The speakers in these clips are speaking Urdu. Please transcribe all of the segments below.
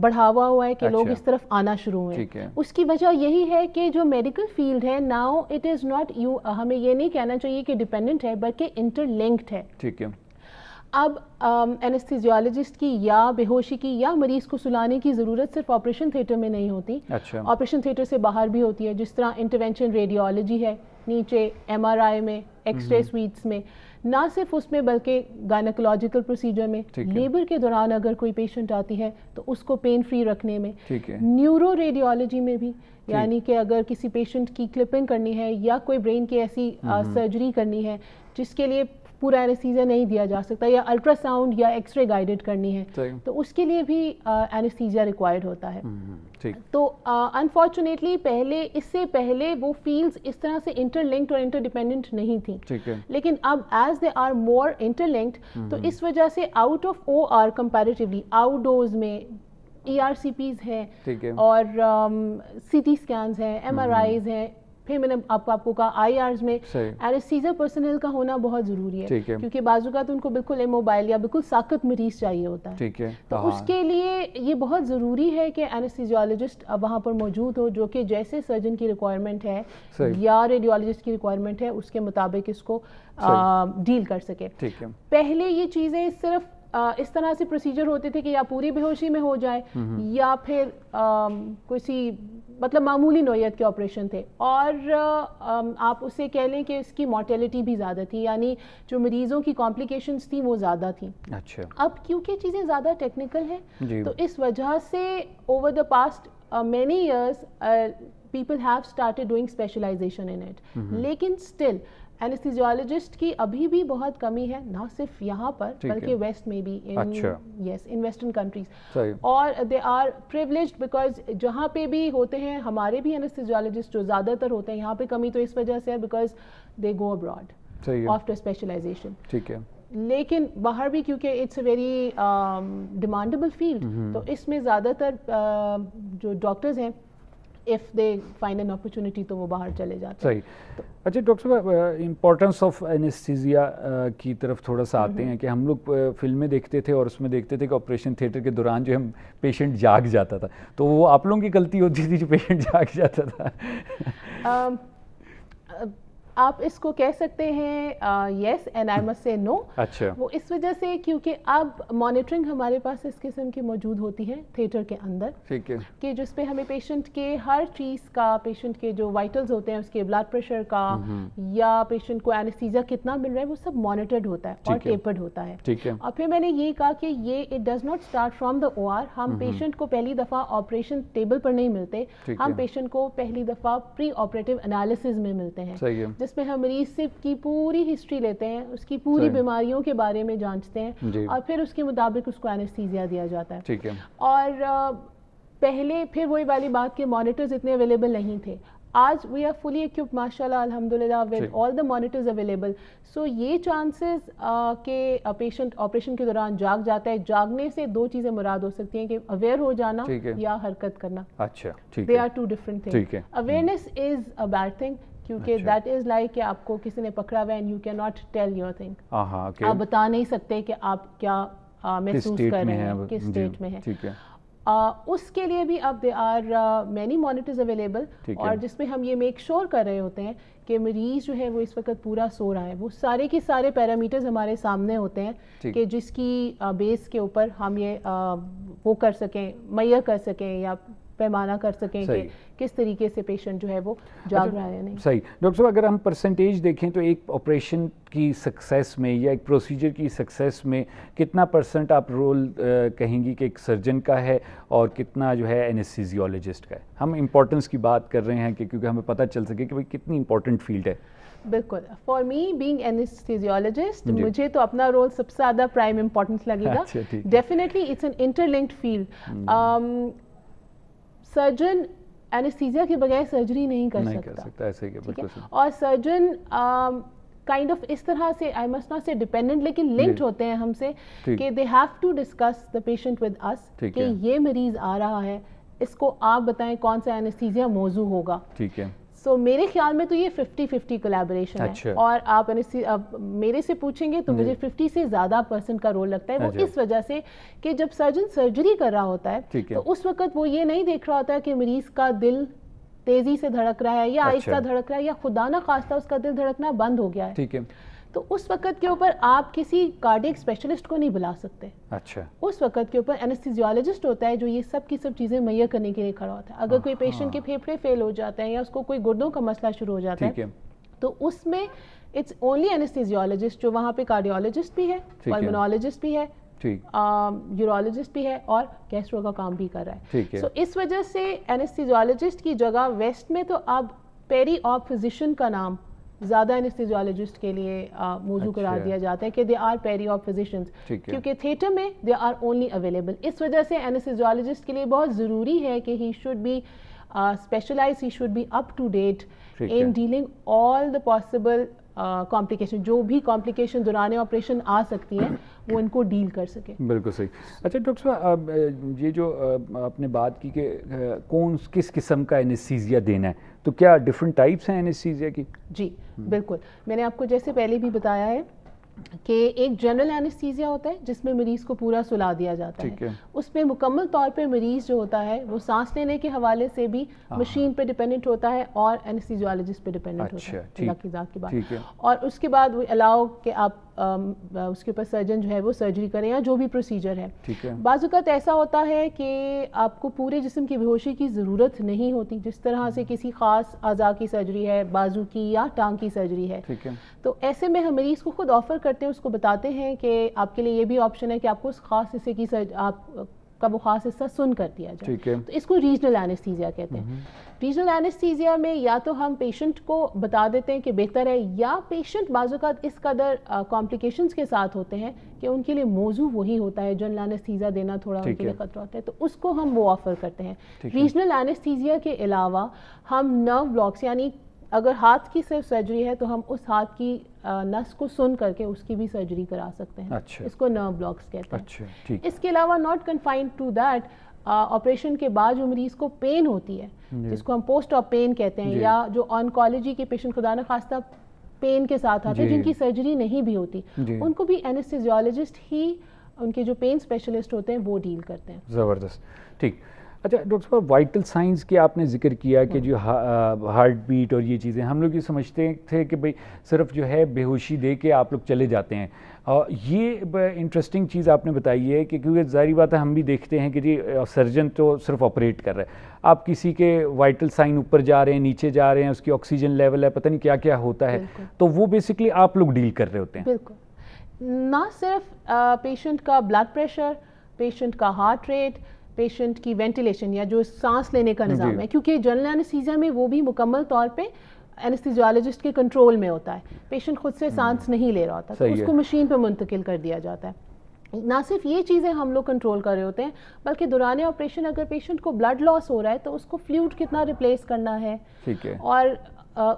بڑھاوا ہوا ہے کہ لوگ اس طرف آنا شروع ہوئے. اس کی وجہ یہی ہے کہ جو میڈیکل فیلڈ ہے now it is not you, ہمیں یہ نہیں کہنا چاہیے کہ ڈیپینڈنٹ ہے بلکہ انٹر لنکڈ ہے. ٹھیک ہے. اب اینستھیزیالوجسٹ کی یا بے ہوشی کی یا مریض کو سلانے کی ضرورت صرف آپریشن تھیٹر میں نہیں ہوتی, آپریشن تھیٹر سے باہر بھی ہوتی ہے. جس طرح انٹرونشن ریڈیولوجی ہے نیچے, ایم آر آئی میں, ایکس رے سویٹس میں, نہ صرف اس میں بلکہ گائنیکولوجیکل پروسیجر میں, لیبر کے دوران اگر کوئی پیشنٹ آتی ہے تو اس کو پین فری رکھنے میں, نیورو ریڈیولوجی میں بھی, یعنی کہ اگر کسی پیشنٹ کی کلپنگ کرنی ہے یا کوئی برین کی ایسی سرجری کرنی ہے جس کے لیے پورا اینستھیزیا نہیں دیا جا سکتا, یا الٹرا ساؤنڈ یا ایکس رے گائیڈڈ کرنی ہے تو اس کے لیے بھی اینستھیزیا ریکوائرڈ ہوتا ہے. تو انفارچونیٹلی اس سے پہلے وہ فیلڈز اس طرح سے انٹر لنکڈ اور انٹر ڈیپینڈنٹ نہیں تھیں, لیکن اب as they are more interlinked تو اس وجہ سے out of O R comparatively آؤٹ ڈورز میں ای آر سی پیز ہیں اور سی ٹی اسکینز ہیں, ایم آر آئیز ہیں, پھر میں نے آپ کو کہا آئی آرز میں اینستھیزیا پرسنل کا ہونا بہت ضروری ہے, کیونکہ بعض اوقات ان کو بالکل اموبائل یا بالکل ساکت مریض چاہیے ہوتا ہے. تو اس کے لیے یہ بہت ضروری ہے کہ اینستھیزیالوجسٹ وہاں پر موجود ہو جو کہ جیسے سرجن کی ریکوائرمنٹ ہے یا ریڈیولوجسٹ کی ریکوائرمنٹ ہے اس کے مطابق اس کو ڈیل کر سکے. پہلے یہ چیزیں صرف اس طرح سے پروسیجر ہوتے تھے کہ یا پوری بے ہوشی میں ہو جائے یا پھر کسی مطلب معمولی نوعیت کے آپریشن تھے, اور آپ اسے کہہ لیں کہ اس کی مورٹیلٹی بھی زیادہ تھی, یعنی جو مریضوں کی کمپلیکیشنز تھیں وہ زیادہ تھیں. اب کیونکہ چیزیں زیادہ ٹیکنیکل ہیں تو اس وجہ سے over the past many years people have started doing specialization in it, لیکن still اینستھیزیالوجسٹ کی ابھی بھی بہت کمی ہے, نہ صرف یہاں پر بلکہ ویسٹ میں بھی, ان ویسٹرن کنٹریز, اور دے آر پریولیجڈ بیکاز جہاں پہ بھی ہوتے ہیں ہمارے بھی اینستھیزیالوجسٹ جو زیادہ تر ہوتے ہیں, یہاں پہ کمی تو اس وجہ سے ہے because they go abroad after specialisation. لیکن باہر بھی کیونکہ it's a very demandable field, تو اس میں زیادہ تر جو ڈاکٹرز ہیں if they find an opportunity تو وہ باہر چلے جاتے ہیں. صحیح. اچھا ڈاکٹر صاحب, امپورٹنس آف اینستھیزیا کی طرف تھوڑا سا آتے ہیں کہ ہم لوگ فلمیں دیکھتے تھے اور اس میں دیکھتے تھے کہ آپریشن تھیٹر کے دوران جو ہے پیشنٹ جاگ جاتا تھا, تو وہ آپ لوگوں کی غلطی ہوتی تھی جو پیشنٹ جاگ جاتا تھا؟ آپ اس کو کہہ سکتے ہیں یس اینڈ آئی مسٹ سے نو. وہ اس وجہ سے کیونکہ اب مانیٹرنگ ہمارے پاس اس قسم کی موجود ہوتی ہے تھیٹر کے اندر, کہ جس پہ ہمیں پیشنٹ کے ہر چیز کا, پیشنٹ کے جو وائٹلز ہوتے ہیں اس کے بلڈ پریشر کا یا پیشنٹ کو اینستھیزیا کتنا مل رہا ہے وہ سب مانیٹرڈ ہوتا ہے اور ٹیپرڈ ہوتا ہے. اور پھر میں نے یہ کہا کہ یہ it does not start from the O R. ہم پیشنٹ کو پہلی دفعہ آپریشن ٹیبل پر نہیں ملتے, ہم پیشنٹ کو پہلی دفعہ پری آپریٹو انالیسز میں ملتے ہیں, جس میں ہم مریض سے کی پوری ہسٹری لیتے ہیں, اس کی پوری بیماریوں کے بارے میں جانچتے ہیں اور پھر اس کے مطابق اس کو اینستھیزیا دیا جاتا ہے. اور پہلے پھر وہی والی بات کہ مانیٹرز اتنے اویلیبل نہیں تھے. آج وی آر فلی ایکوپڈ ماشاء اللہ الحمدللہ with all the monitors available. So یہ چانسز کہ پیشنٹ آپریشن کے دوران جاگ جاتا ہے, جاگنے سے دو چیزیں مراد ہو سکتی ہیں کہ اویئر ہو جانا یا حرکت کرنا. They are two different thing. Awareness is a bad thing کیونکہ دیٹ از لائک کہ آپ کو کسی نے پکڑا ہوا ہے and you can not tell your thing, آپ بتا نہیں سکتے کہ آپ کیا محسوس کر رہے ہیں, کس اسٹیٹ میں ہیں. اس کے لیے بھی اب they are many monitors available, اور جس میں ہم یہ میک شور کر رہے ہوتے ہیں کہ مریض جو ہے وہ اس وقت پورا سو رہا ہے. وہ سارے کے سارے پیرامیٹرز ہمارے سامنے ہوتے ہیں کہ جس کی بیس کے اوپر ہم یہ وہ کر سکیں, میئر کر سکیں یا پیمانہ کر سکیں کہ کس طریقے سے پیشنٹ جو ہے وہ جاگ رہا ہے نہیں. صحیح. ڈاکٹر صاحب اگر ہم پرسنٹیج دیکھیں تو ایک آپریشن کی سکسیس میں یا ایک پروسیجر کی سکسیس میں کتنا پرسنٹ آپ رول کہیں گی کہ ایک سرجن کا ہے اور کتنا جو ہے اینستھیزیالوجسٹ کا ہے؟ ہم امپورٹنس کی بات کر رہے ہیں کہ کیونکہ ہمیں پتہ چل سکے کہ بھائی کتنی امپورٹنٹ فیلڈ ہے. بالکل. فار می بینگ اینستھیزیالوجسٹ مجھے تو اپنا رول سب سے زیادہ پرائم امپورٹنس لگے گا. Definitely it's an interlinked field. Surgeon anaesthesia کے بغیر سرجری نہیں کر سکتا, اور سرجن کائنڈ آف اس طرح سے I must not say dependent لیکن لنکڈ ہوتے ہیں ہم سے کہ they have to discuss the patient with اس کہ یہ مریض آ رہا ہے, اس کو آپ بتائیں کون سا اینستھیزیا موضوع ہوگا. سو میرے خیال میں تو یہ 50-50 کولیبریشن ہے. اور آپ میرے سے پوچھیں گے تو مجھے 50 سے زیادہ % کا رول لگتا ہے. وہ اس وجہ سے کہ جب سرجن سرجری کر رہا ہوتا ہے تو اس وقت وہ یہ نہیں دیکھ رہا ہوتا ہے کہ مریض کا دل تیزی سے دھڑک رہا ہے یا آہستہ دھڑک رہا ہے یا خدا نہ خواستہ اس کا دل دھڑکنا بند ہو گیا ہے. تو اس وقت کے اوپر آپ کسی کارڈیک اسپیشلسٹ کو نہیں بلا سکتے. اس وقت کے اوپر اینستھیزیولوجسٹ ہوتا ہے جو یہ سب کی سب چیزیں مہیا کرنے کے لیے کھڑا ہوتا ہے. اگر کوئی پیشنٹ کے پھیپھڑے فیل ہو جاتے ہیں یا اس کو کوئی گردوں کا مسئلہ شروع ہو جاتا ہے تو اس میں اٹس اونلی اینستھیزیولوجسٹ جو وہاں پہ کارڈیولوجسٹ بھی ہے, پلمونالوجسٹ بھی ہے, یورولوجسٹ بھی ہے اور گیسٹرو کا کام بھی کر رہا ہے. سو اس وجہ سے اینستھیزیولوجسٹ کی جگہ ویسٹ میں تو اب پیری آپ فزیشین کا نام زیادہ اینستھیزیولوجسٹ کے لیے موضوع قرار دیا جاتا ہے کہ دے آر پیری آپ فزیشنز, کیونکہ تھیٹر میں دے آر اونلی اویلیبل. اس وجہ سے اینستھیزیولوجسٹ کے لیے بہت ضروری ہے کہ he should be specialise, he should be up to date in dealing all the possible complication, جو بھی کمپلیکیشن دوران آپریشن آ سکتی ہیں وہ ان کو ڈیل کر سکے. بالکل صحیح. اچھا ڈاکٹر صاحب, یہ جو آپ نے بات کی کہ کون کس قسم کا اینستھیزیا دینا ہے, تو کیا ڈفرینٹ ٹائپس ہیں اینستھیزیا کی؟ جی بالکل, میں نے آپ کو جیسے پہلے بھی بتایا ہے کہ ایک جنرل اینستھیزیا ہوتا ہے جس میں مریض کو پورا سلا دیا جاتا ہے. اس میں مکمل طور پہ مریض جو ہوتا ہے وہ سانس لینے کے حوالے سے بھی مشین پہ ڈیپینڈنٹ ہوتا ہے اور اینستھیزیولوجسٹ پہ ڈیپینڈنٹ ہوتا ہے, اللہ کی ذات کی بات. اور اس کے بعد وہ الاؤ کہ آپ اس کے اوپر سرجن جو ہے وہ سرجری کریں یا جو بھی پروسیجر ہے. بعض اوقات ایسا ہوتا ہے کہ آپ کو پورے جسم کی بے ہوشی کی ضرورت نہیں ہوتی, جس طرح سے کسی خاص اعضاء کی سرجری ہے, بازو کی یا ٹانگ کی سرجری ہے. تو ایسے میں ہم مریض کو خود آفر کرتے ہیں, اس کو بتاتے ہیں کہ آپ کے لیے یہ بھی آپشن ہے کہ آپ کو اس خاص حصے کی آپ کا وہ خاص حصہ سن کر دیا جائے. تو اس کو ریجنل اینستھیزیا کہتے ہیں. ریجنل اینستھیزیا میں یا تو ہم پیشنٹ کو بتا دیتے ہیں کہ بہتر ہے, یا پیشنٹ بعض اوقات اس قدر کمپلیکیشنز کے ساتھ ہوتے ہیں کہ ان کے لیے موضوع وہی ہوتا ہے, جنرل اینستھیزیا دینا تھوڑا ان کے لیے خطرہ ہوتا ہے, تو اس کو ہم وہ آفر کرتے ہیں. ریجنل اینستھیزیا کے علاوہ ہم نرو بلاکس, یعنی اگر ہاتھ کی صرف سرجری ہے تو ہم اس ہاتھ کی نس کو سن کر کے اس کی بھی سرجری کرا سکتے ہیں. اس کو نرو بلاکس کہتے ہیں. اس کے علاوہ not confined to that, operation کے بعد جو مریض کو پین ہوتی ہے جس کو ہم پوسٹ آپ پین کہتے ہیں, یا جو آنکالوجی کے پیشنٹ خدا نہ خواستہ پین کے ساتھ آتے ہیں جن کی سرجری نہیں بھی ہوتی, ان کو بھی اینستھیزیولوجسٹ ہی, ان کے جو پین اسپیشلسٹ ہوتے ہیں وہ ڈیل کرتے ہیں. زبردست, ٹھیک. اچھا ڈاکٹر صاحب, وائٹل سائنس کی آپ نے ذکر کیا کہ جو ہارٹ بیٹ اور یہ چیزیں, ہم لوگ یہ سمجھتے تھے کہ بھئی صرف جو ہے بے ہوشی دے کے آپ لوگ چلے جاتے ہیں. یہ انٹرسٹنگ چیز آپ نے بتائی ہے کہ کیونکہ ظاہری بات ہے ہم بھی دیکھتے ہیں کہ جی سرجن تو صرف آپریٹ کر رہا ہے, آپ کسی کے وائٹل سائن اوپر جا رہے ہیں, نیچے جا رہے ہیں, اس کی آکسیجن لیول ہے, پتہ نہیں کیا کیا ہوتا ہے, تو وہ بیسکلی آپ لوگ ڈیل کر رہے ہوتے ہیں. بالکل, نہ صرف پیشنٹ کا بلڈ پریشر, پیشنٹ کا ہارٹ ریٹ, پیشنٹ کی وینٹیلیشن یا جو سانس لینے کا نظام ہے, کیونکہ جنرل اینستھیزیا میں وہ بھی مکمل طور پہ اینستھیزیولوجسٹ کے کنٹرول میں ہوتا ہے, پیشنٹ خود سے سانس نہیں لے رہا ہوتا تو اس کو مشین پہ منتقل کر دیا جاتا ہے. نہ صرف یہ چیزیں ہم لوگ کنٹرول کر رہے ہوتے ہیں بلکہ دوران آپریشن اگر پیشنٹ کو بلڈ لاس ہو رہا ہے تو اس کو فلوئڈ کتنا ریپلیس کرنا ہے, اور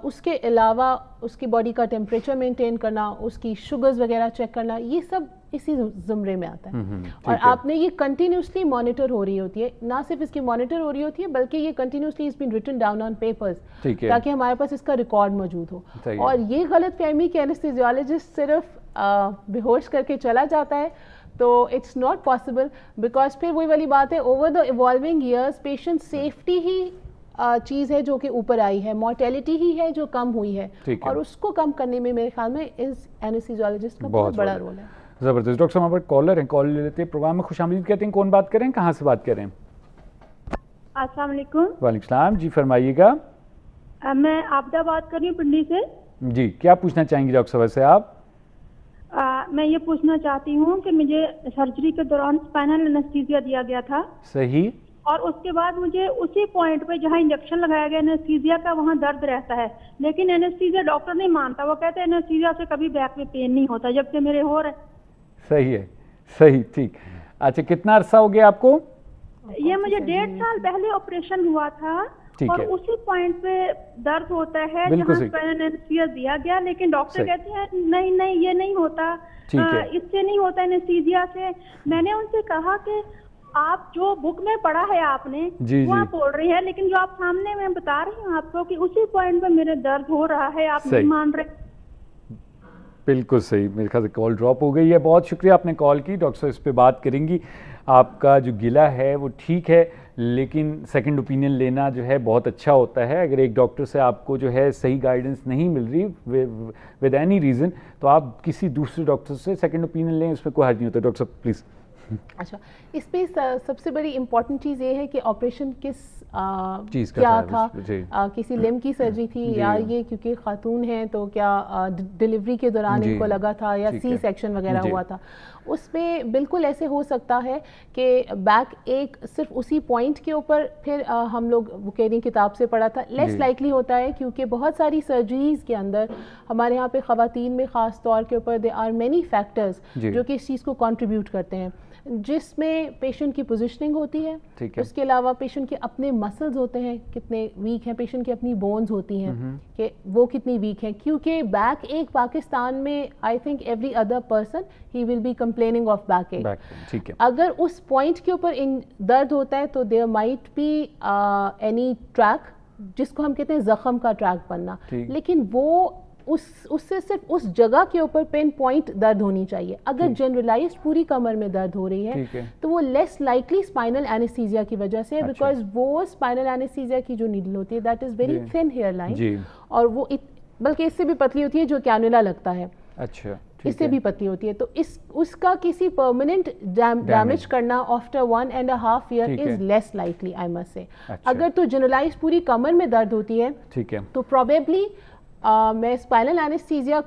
اس کے علاوہ اس کی باڈی کا ٹیمپریچر مینٹین کرنا, اس کی شوگرز وغیرہ چیک کرنا, یہ سب اسی زمرے میں آتا ہے. اور آپ نے یہ کنٹینیوسلی مانیٹر ہو رہی ہوتی ہے, نہ صرف اس کی مانیٹر ہو رہی ہوتی ہے بلکہ یہ continuously is been written down on papers تاکہ ہمارے پاس اس کا ریکارڈ موجود ہو. اور یہ غلط فہمی کہ اینستھیزیولوجسٹ صرف بے ہوش کر کے چلا جاتا ہے تو اٹس ناٹ پاسبل, بیکاز پھر وہی والی بات ہے, over the evolving years patient safety ہی چیز ہے جو کہ اوپر آئی ہے, مورٹیلٹی ہی ہے جو کم ہوئی ہے, اور اس کو کم کرنے میں میرے خیال میں اینستھیزیولوجسٹ کا بہت بڑا رول ہے. زبردست. ڈاکٹر صاحب ہمارے کالر ہیں, کال لے لیتے ہیں, پروگرام میں خوش آمدید کہتے ہیں. کون بات کریں, کہاں سے بات کریں؟ السلام علیکم. وعلیکم السلام, جی فرمائیے گا. میں عابدہ بات کر رہی ہوں پنڈی سے. جی کیا پوچھنا چاہیں گی ڈاکٹر صاحب سے آپ؟ میں یہ پوچھنا چاہتی ہوں کہ مجھے سرجری کے دوران اسپائنل اینستھیزیا دیا گیا تھا. صحیح. اور اس کے بعد مجھے اسی پوائنٹ پہ جہاں انجیکشن لگایا گیا اینستھیزیا کا وہاں درد رہتا ہے, لیکن اینستھیزیا ڈاکٹر نہیں مانتا, وہ کہتے ہیں اینستھیزیا سے کبھی بیک میں پین نہیں ہوتا, جبکہ میرے ہو رہے. صحیح ہے, صحیح, ٹھیک. اچھا کتنا عرصہ ہو گیا آپ کو؟ یہ مجھے 1.5 سال پہلے آپریشن ہوا تھا, اور اسی پوائنٹ پہ درد ہوتا ہے جہاں اسپائنل اینستھیزیا دیا گیا, لیکن ڈاکٹر کہتے ہیں نہیں یہ نہیں ہوتا, اس سے نہیں ہوتا اینستھیزیا سے. میں نے ان سے کہا کہ آپ جو بک میں پڑھا ہے آپ نے وہ آپ بول رہی ہیں، لیکن جو آپ سامنے میں بتا رہی ہوں آپ کو کہ اسی پوائنٹ پہ میرے درد ہو رہا ہے، آپ نہیں مان رہے. بالکل صحیح. میرے خیال سے کال ڈراپ ہو گئی ہے. بہت شکریہ آپ نے کال کی. ڈاکٹر صاحب اس پہ بات کریں گی. آپ کا جو گلہ ہے وہ ٹھیک ہے، لیکن سیکنڈ اوپینین لینا جو ہے بہت اچھا ہوتا ہے. اگر ایک ڈاکٹر سے آپ کو جو ہے صحیح گائیڈنس نہیں مل رہی ود اینی ریزن، تو آپ کسی دوسرے ڈاکٹر سے سیکنڈ اوپینین لیں، اس میں کوئی حرج نہیں ہوتا. ڈاکٹر صاحب پلیز. اچھا، اس پہ سب سے بڑی امپورٹنٹ چیز یہ ہے کہ آپریشن کس کیا تھا، کسی لمب کی سرجری تھی یا یہ کیونکہ خاتون ہیں تو کیا ڈیلیوری کے دوران ان کو لگا تھا یا سی سیکشن وغیرہ ہوا تھا. اس میں بالکل ایسے ہو سکتا ہے کہ بیک ایک صرف اسی پوائنٹ کے اوپر، پھر ہم لوگ بکیرین کتاب سے پڑھا تھا، لیس لائکلی ہوتا ہے کیونکہ بہت ساری سرجریز کے اندر ہمارے یہاں پہ خواتین میں خاص طور کے اوپر دے آر مینی فیکٹرز جو کہ اس چیز کو کنٹریبیوٹ کرتے ہیں، جس میں پیشنٹ کی پوزیشننگ ہوتی ہے، اس کے علاوہ پیشنٹ کے اپنے مسلز ہوتے ہیں کتنے ویک ہیں، پیشنٹ کی اپنی بونز ہوتی ہیں کہ وہ کتنی ویک ہیں، کیونکہ بیک ایک پاکستان میں I think every other person he will be complaining of backache. اگر اس پوائنٹ کے اوپر درد ہوتا ہے تو there might be any track جس کو ہم کہتے ہیں زخم کا ٹریک بننا، لیکن وہ اس سے صرف اس جگہ کے اوپر پین پوائنٹ درد ہونی چاہیے. اگر جنرلائزڈ پوری کمر میں درد ہو رہی ہے تو وہ لیس لائکلی اسپائنل اینستھیزیا کی وجہ سے، بیکاز وہ اسپائنل اینستھیزیا کی جو نیڈل ہوتی ہے that is very thin hairline, اور وہ بلکہ اس سے بھی پتلی ہوتی ہے جو کینولا لگتا ہے. اچھا، اس سے بھی پتلی ہوتی ہے. تو اس کا کسی پرماننٹ ڈیمیج کرنا آفٹر 1.5 year از لیس لائکلی آئی مسٹ سے. اگر تو جنرلائز پوری کمر میں درد ہوتی ہے تو پروبیبلی میں اسپائنل اینستھیزیا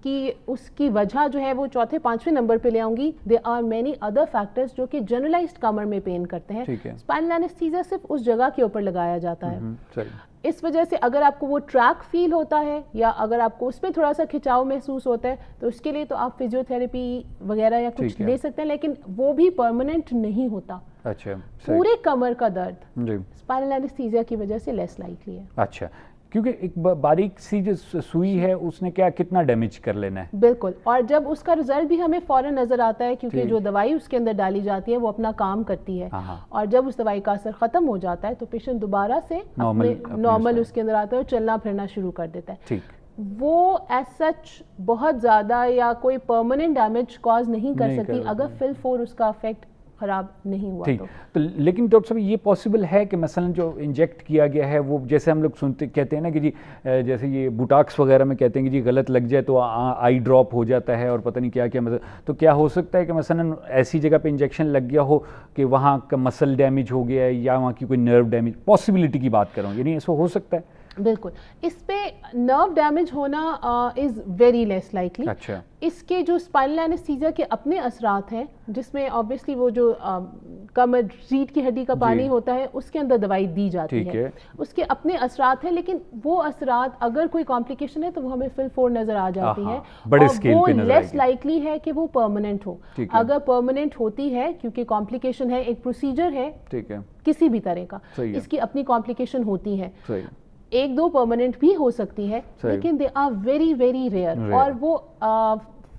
کی اس کی وجہ جو ہے وہ 4تھے 5ویں نمبر پہ لے آؤں گی. There are many other factors جو کہ جنرلائزڈ کمر میں پین کرتے ہیں. اسپائنل اینستھیزیا صرف اس جگہ کے اوپر لگایا جاتا ہے. اس وجہ سے اگر آپ کو وہ ٹریک فیل ہوتا ہے یا اگر آپ کو اس میں تھوڑا سا کھچاؤ محسوس ہوتا ہے تو اس کے لیے تو آپ فزیو تھراپی وغیرہ یا کچھ لے سکتے ہیں، لیکن وہ بھی پرماننٹ نہیں ہوتا. اچھا، پورے کمر کا درد اسپائنل اینستھیزیا کی وجہ سے لیس لائکلی ہے. اچھا، کیونکہ ایک باریک سی جو سوئی ہے اس نے کتنا ڈیمیج کر لینا ہے. بالکل، اور جب اس کا رزلٹ بھی ہمیں فوراً نظر آتا ہے کیونکہ جو دوائی اس کے اندر ڈالی جاتی ہے وہ اپنا کام کرتی ہے، اور جب اس دوائی کا اثر ختم ہو جاتا ہے تو پیشنٹ دوبارہ سے نارمل اس کے اندر آتا ہے اور چلنا پھرنا شروع کر دیتا ہے. وہ ایز سچ بہت زیادہ یا کوئی پرماننٹ ڈیمیج کاز نہیں کر سکتی اگر فل فور اس کا افیکٹ خراب نہیں ہوا تو. لیکن ڈاکٹر صاحب یہ پاسبل ہے کہ مثلا جو انجیکٹ کیا گیا ہے وہ جیسے ہم لوگ کہتے ہیں نا کہ جی جیسے یہ بوٹاکس وغیرہ میں کہتے ہیں کہ جی غلط لگ جائے تو آئی ڈراپ ہو جاتا ہے اور پتہ نہیں کیا کیا، تو کیا ہو سکتا ہے کہ مثلا ایسی جگہ پہ انجیکشن لگ گیا ہو کہ وہاں کا مسل ڈیمیج ہو گیا ہے یا وہاں کی کوئی نرو ڈیمیج، پاسبلٹی کی بات کر رہا ہوں، یعنی ایسا ہو سکتا ہے؟ بالکل، اس پہ نرو ڈیمیج ہونا از ویری لیس لائکلی. اس کے جو اسپائنل اینستھیزیا کے اپنے اثرات ہیں جس میں آبویسلی وہ جو کمر ریڑھ کی ہڈی کا پانی ہوتا ہے اس کے اندر دوائی دی جاتی ہے، اس کے اپنے اثرات ہیں، لیکن وہ اثرات اگر کوئی کمپلیکیشن ہے تو وہ ہمیں فل فور نظر آ جاتی ہے اور وہ لیس لائکلی ہے کہ وہ پرماننٹ ہو. اگر پرماننٹ ہوتی ہے کیونکہ کمپلیکیشن ہے، ایک پروسیجر ہے کسی بھی طرح کا، اس کی اپنی کمپلیکیشن ہوتی ہے، 1-2 پرماننٹ بھی ہو سکتی ہے لیکن they are very very rare, اور وہ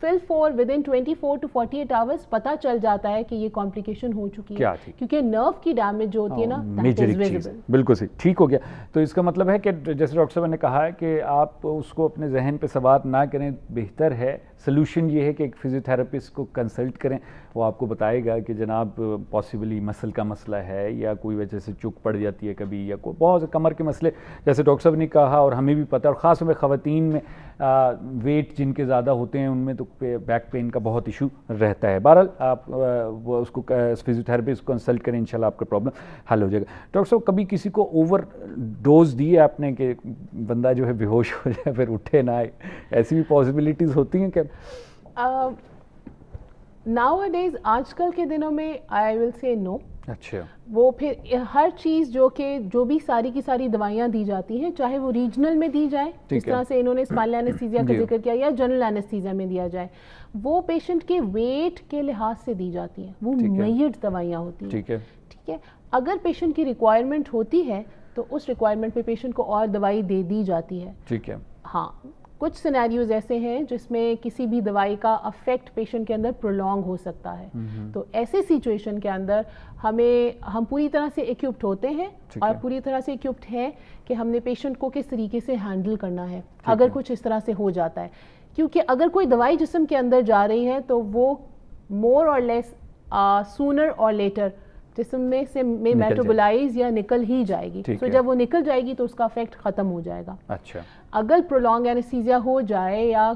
fall for within 24 to 48 hours پتہ چل جاتا ہے کہ یہ کمپلیکیشن ہو چکی ہے کیونکہ نرو کی ڈیمیج جو ہوتی ہے نا دیٹ از ویزیبل. بالکل صحیح، ٹھیک ہو گیا. تو اس کا مطلب ہے کہ جیسے ڈاکٹر صاحب نے کہا ہے کہ آپ اس کو اپنے ذہن پہ سوار نہ کریں، بہتر ہے. سلوشن یہ ہے کہ ایک فزیو تھراپسٹ کو کنسلٹ کریں، وہ آپ کو بتائے گا کہ جناب پاسبلی مسل کا مسئلہ ہے یا کوئی وجہ سے چک پڑ جاتی ہے کبھی، یا کوئی بہت سے کمر کے مسئلے جیسے ڈاکٹر صاحب نے کہا اور ہمیں بھی پتہ، اور خاص طور پہ خواتین میں ویٹ جن کے زیادہ ہوتے ہیں ان میں تو بیک پین کا بہت ایشو رہتا ہے. بہرحال آپ وہ اس کو فزیو تھراپسٹ کو کنسلٹ کریں، انشاءاللہ آپ کا پرابلم حل ہو جائے گا. ڈاکٹر صاحب کبھی کسی کو اوور ڈوز دی ہے آپ نے کہ بندہ جو ہے بے ہوش ہو جائے پھر اٹھے نہ آئے، ایسی بھی پاسبلٹیز ہوتی ہیں کیا؟ ناؤ اے ڈیز آج کل کے دنوں میں آئی ول سے نو. اچھا، وہ پھر ہر چیز جو بھی ساری کی ساری دوائیاں دی جاتی ہیں چاہے وہ ریجنل میں دی جائے جس طرح سے انہوں نے اسپائنل اینستھیزیا کا ذکر کیا یا جنرل اینستھیزیا میں دیا جائے، وہ پیشنٹ کے ویٹ کے لحاظ سے دی جاتی ہیں، وہ میڈ دوائیاں ہوتی ہیں. ٹھیک ہے، اگر پیشنٹ کی ریکوائرمنٹ ہوتی ہے تو اس ریکوائرمنٹ پہ پیشنٹ کو اور دوائی دے دی جاتی ہے. ٹھیک ہے، ہاں کچھ سینیریوز ایسے ہیں جس میں کسی بھی دوائی کا افیکٹ پیشنٹ کے اندر پرولونگ ہو سکتا ہے. تو ایسے سچویشن کے اندر ہم پوری طرح سے ایکوپڈ ہوتے ہیں اور پوری طرح سے ایکوپڈ ہیں کہ ہم نے پیشنٹ کو کس طریقے سے ہینڈل کرنا ہے اگر کچھ اس طرح سے ہو جاتا ہے. کیونکہ اگر کوئی دوائی جسم کے اندر جا رہی ہے تو وہ مور اور لیس سونر اور لیٹر جسم میں سے میٹابولائز یا نکل ہی جائے گی. تو جب وہ نکل جائے گی تو اس کا افیکٹ ختم ہو جائے گا. اچھا اگر پرولونگ اینستھیزیا ہو جائے یا